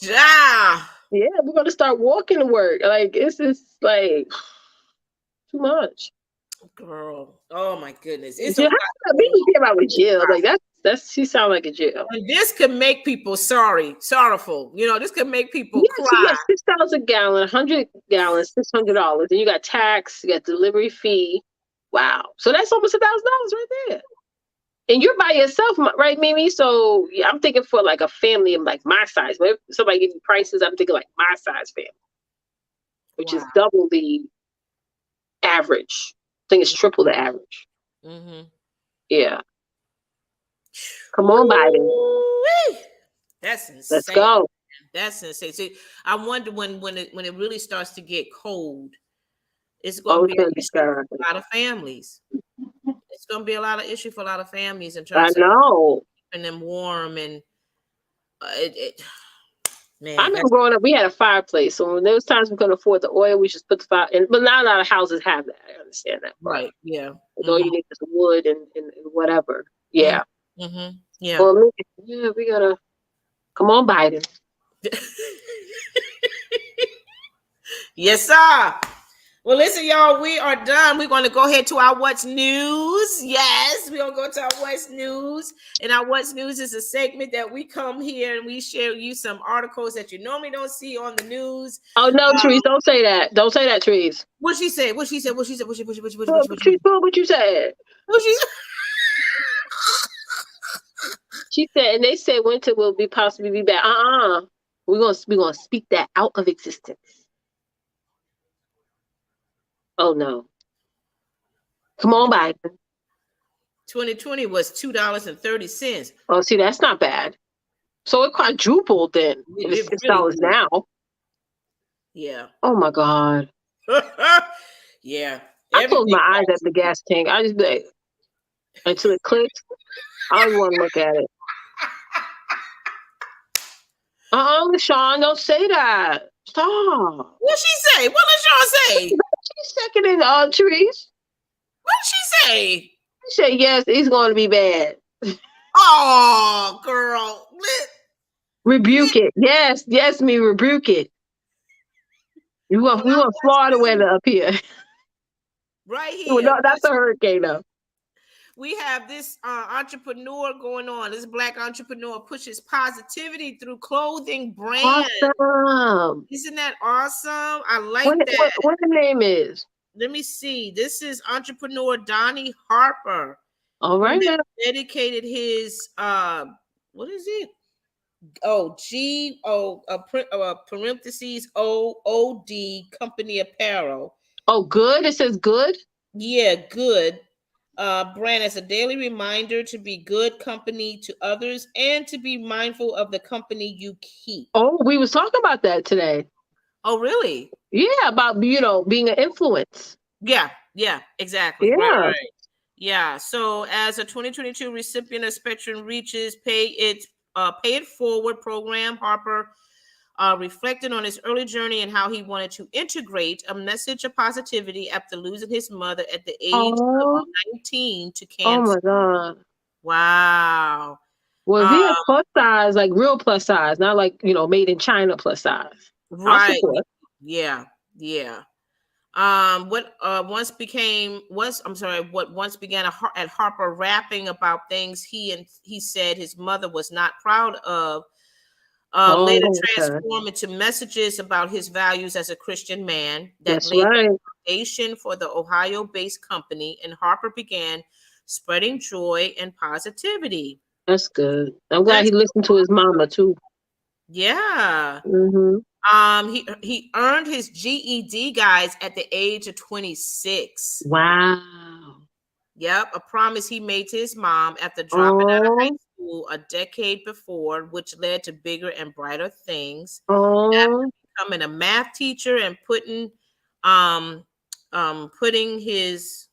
Yeah. Yeah, we're gonna start walking to work. Like it's just like too much. Girl, oh my goodness. It's Jill, we came out with Jill. Like that's she sounds like a Jill. And this can make people sorrowful. You know, this can make people cry. So $6 a gallon, 100 gallons, $600. And you got tax, you got delivery fee. Wow. So that's almost $1,000 right there. And you're by yourself, right, Mimi? So yeah, I'm thinking for like a family of like my size. But if somebody gives me prices, I'm thinking like my size family, which is double the average. I think it's triple the average. Mm-hmm. Yeah. Come on, Biden. That's insane. Let's go. That's insane. See, I wonder when it really starts to get cold, it's going to be an issue for a lot of families. It's going to be a lot of issue for a lot of families and trying to keep them warm and man. I remember growing up, we had a fireplace. So when there was times we couldn't afford the oil, we just put the fire in. But not a lot of houses have that. I understand that. Right. Yeah. All you need is wood and whatever. Yeah. Mm-hmm. Yeah. Well, yeah, we gotta come on, Biden. Yes, sir. Well, listen, y'all, we are done. We're going to go ahead to our What's News. Yes, we're going to go to our What's News. And our What's News is a segment that we come here and we share you some articles that you normally don't see on the news. Oh, no, Therese, don't say that. Don't say that, Therese. What she said? What she said? What she said? What you said? What you said? She said, and they said winter will possibly be bad. We're gonna speak that out of existence. Oh no. Come on, Biden. 2020 was $2.30. Oh, see, that's not bad. So it quadrupled then. It's $6 now. Yeah. Oh my God. Yeah. I close my eyes at the gas tank. I just be like, until it clicks. I don't even want to look at it. Sean, don't say that. Stop. What she say? What did Sean say? She's seconding Therese. What did she say? She said, yes, it's going to be bad. Oh, girl. Rebuke it. Yes, me rebuke it. We want Florida weather up here. Right here. No, that's a hurricane though. We have this entrepreneur going on. This Black entrepreneur pushes positivity through clothing brand. Awesome. Isn't that awesome? I like that. What the name is? Let me see. This is entrepreneur Donnie Harper. All right. Dedicated his what is it? Parentheses OOD company apparel. Oh, good. It says good. Yeah, good. Brand as a daily reminder to be good company to others and to be mindful of the company you keep. Oh, we was talking about that today. Oh, really? Yeah, about being an influence. Yeah, exactly. Yeah. Right. Yeah. So as a 2022 recipient of Spectrum Reaches Pay It Forward program, Harper reflected on his early journey and how he wanted to integrate a message of positivity after losing his mother at the age of 19 to cancer. Oh my God. Wow. Well, if he has plus size, like real plus size, not like, made in China plus size. Right. I'll support. Yeah. Yeah. What once began at Harper rapping about things he said his mother was not proud of, later transformed into messages about his values as a Christian man that laid the foundation for the Ohio-based company, and Harper began spreading joy and positivity. That's good. I'm glad he listened to his mama too. Yeah. Mm-hmm. He earned his GED, guys, at the age of 26. Wow. Yep, a promise he made to his mom after dropping out of high school a decade before, which led to bigger and brighter things. After becoming a math teacher and putting his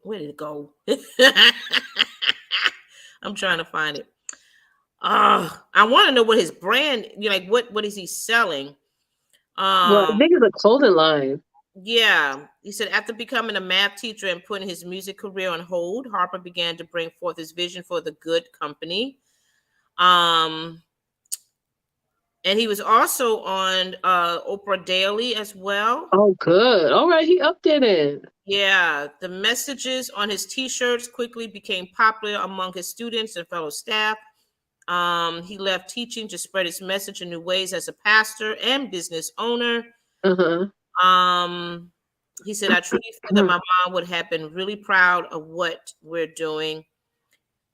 where did it go? I'm trying to find it. I want to know what his brand, what is he selling? Well, I think it's a clothing line. Yeah, he said after becoming a math teacher and putting his music career on hold, Harper began to bring forth his vision for the good company. And he was also on Oprah Daily as well. Oh, good. All right, he updated. Yeah, the messages on his T-shirts quickly became popular among his students and fellow staff. He left teaching to spread his message in new ways as a pastor and business owner. He said, I truly feel that my mom would have been really proud of what we're doing.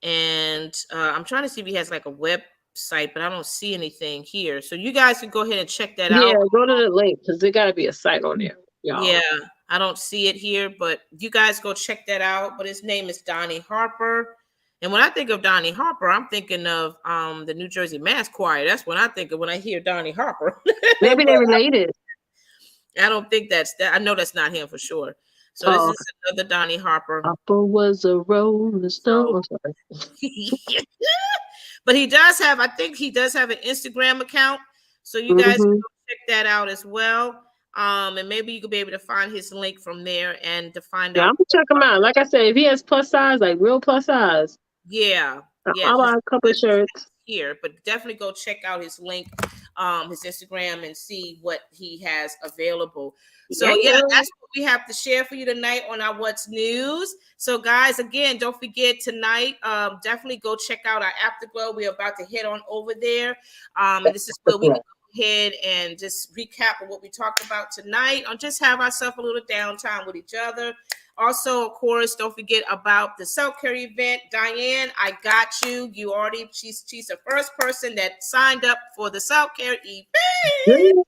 And I'm trying to see if he has like a website, but I don't see anything here. So you guys can go ahead and check that out. Yeah, go to the link because there got to be a site on there. Y'all. Yeah, I don't see it here, but you guys go check that out. But his name is Donnie Harper. And when I think of Donnie Harper, I'm thinking of the New Jersey Mass Choir. That's what I think of when I hear Donnie Harper. Maybe they're related. I don't think that's that. I know that's not him for sure. So this is another Donnie Harper. Harper was a rolling stone. But he does have, I think he does have an Instagram account. So you guys can go check that out as well. And maybe you could be able to find his link from there and to find out. I'm gonna check him out. Like I said, if he has plus size, like real plus size. Yeah. I'll buy a couple of shirts here, but definitely go check out his link, his Instagram, and see what he has available. So that's what we have to share for you tonight on our What's News. So guys, again, don't forget tonight, definitely go check out our Afterglow. We're about to head on over there. And this is where we can go ahead and just recap of what we talked about tonight, or just have ourselves a little downtime with each other. Also, of course, don't forget about the self-care event. Diane, I got you. She's the first person that signed up for the self-care event.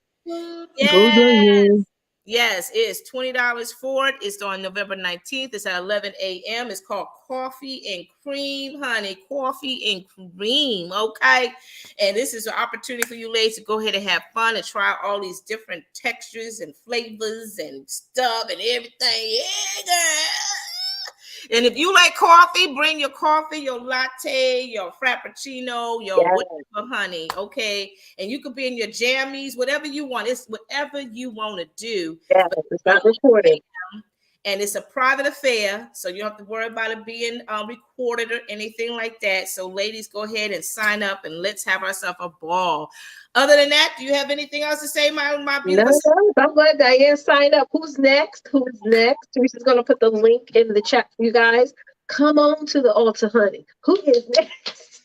Yes, it's $20 for it. It's on November 19th. It's at 11 a.m. It's called Coffee and Cream, honey. Coffee and cream, okay? And this is an opportunity for you ladies to go ahead and have fun and try all these different textures and flavors and stuff and everything. Yeah, girl. And if you like coffee, bring your coffee, your latte, your frappuccino, your whatever, honey, okay? And you could be in your jammies, whatever you want. It's whatever you want to do. Yeah, it's not recorded. And it's a private affair, so you don't have to worry about it being recorded or anything like that. So ladies, go ahead and sign up and let's have ourselves a ball. Other than that, do you have anything else to say, my beautiful? No, I'm glad Diane signed up. Who's next? Teresa's going to put the link in the chat for you guys. Come on to the altar, honey. Who is next?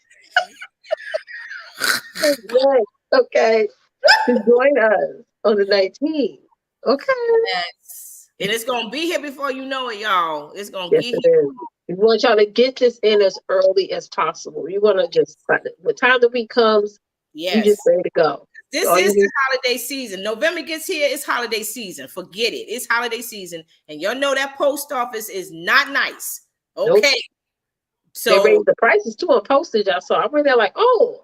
Okay. To join us on the 19th. Okay. Yes. And it's going to be here before you know it, y'all. It's going to get here. We want y'all to get this in as early as possible. You want to just, when time the week comes, you just ready to go. This is the holiday season. November gets here, it's holiday season. Forget it. It's holiday season. And y'all know that post office is not nice. Okay. Nope. So they raised the prices too on postage. I saw. I'm really like, oh,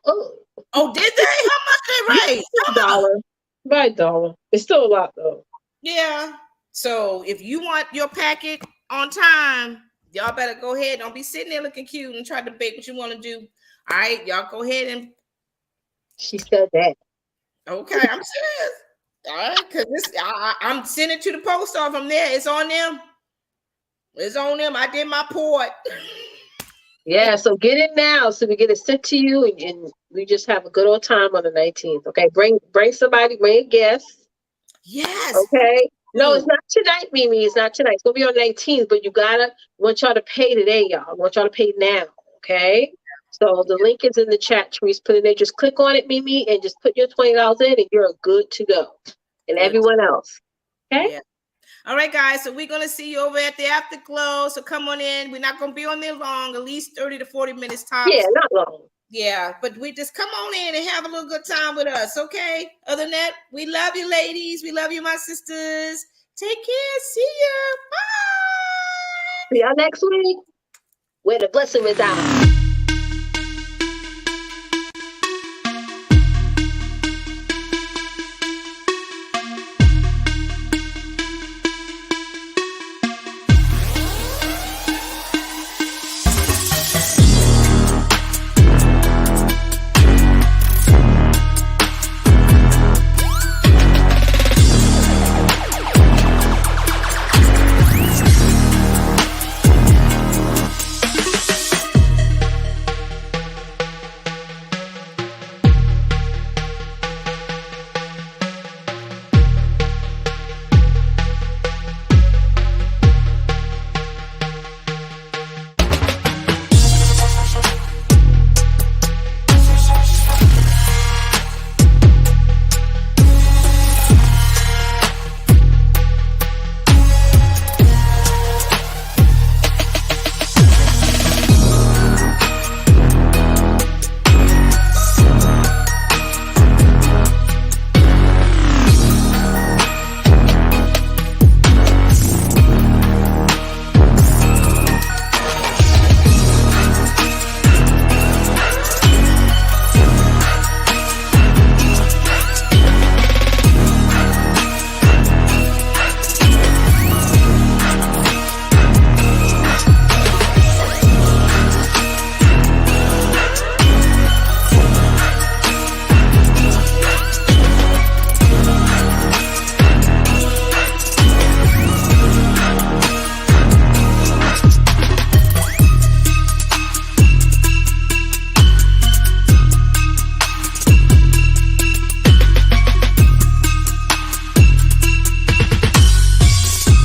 did they? How much they raised? $1. It's still a lot though. Yeah. So if you want your packet on time, y'all better go ahead. Don't be sitting there looking cute and try to bake what you want to do. All right, y'all go ahead and She said that. Okay, I'm serious. All right, because I'm sending it to the post office from there. It's on them. It's on them. I did my port. Yeah, so get it now so we get it sent to you, and we just have a good old time on the 19th. Okay, bring somebody, bring a guest. Yes. Okay. No, it's not tonight, Mimi. It's not tonight. It's gonna be on the 19th, but want y'all to pay today, y'all. I want y'all to pay now. Okay. So the link is in the chat. Therese put it in. Just click on it, Mimi, and just put your $20 in, and you're good to go. And everyone else. Okay. Yeah. All right, guys. So we're gonna see you over at the afterglow. So come on in. We're not gonna be on there long. At least 30 to 40 minutes tops. Yeah, not long. Yeah, but we just come on in and have a little good time with us, okay? Other than that, we love you, ladies. We love you, my sisters. Take care. See ya. Bye. See y'all next week, where the blessing resides.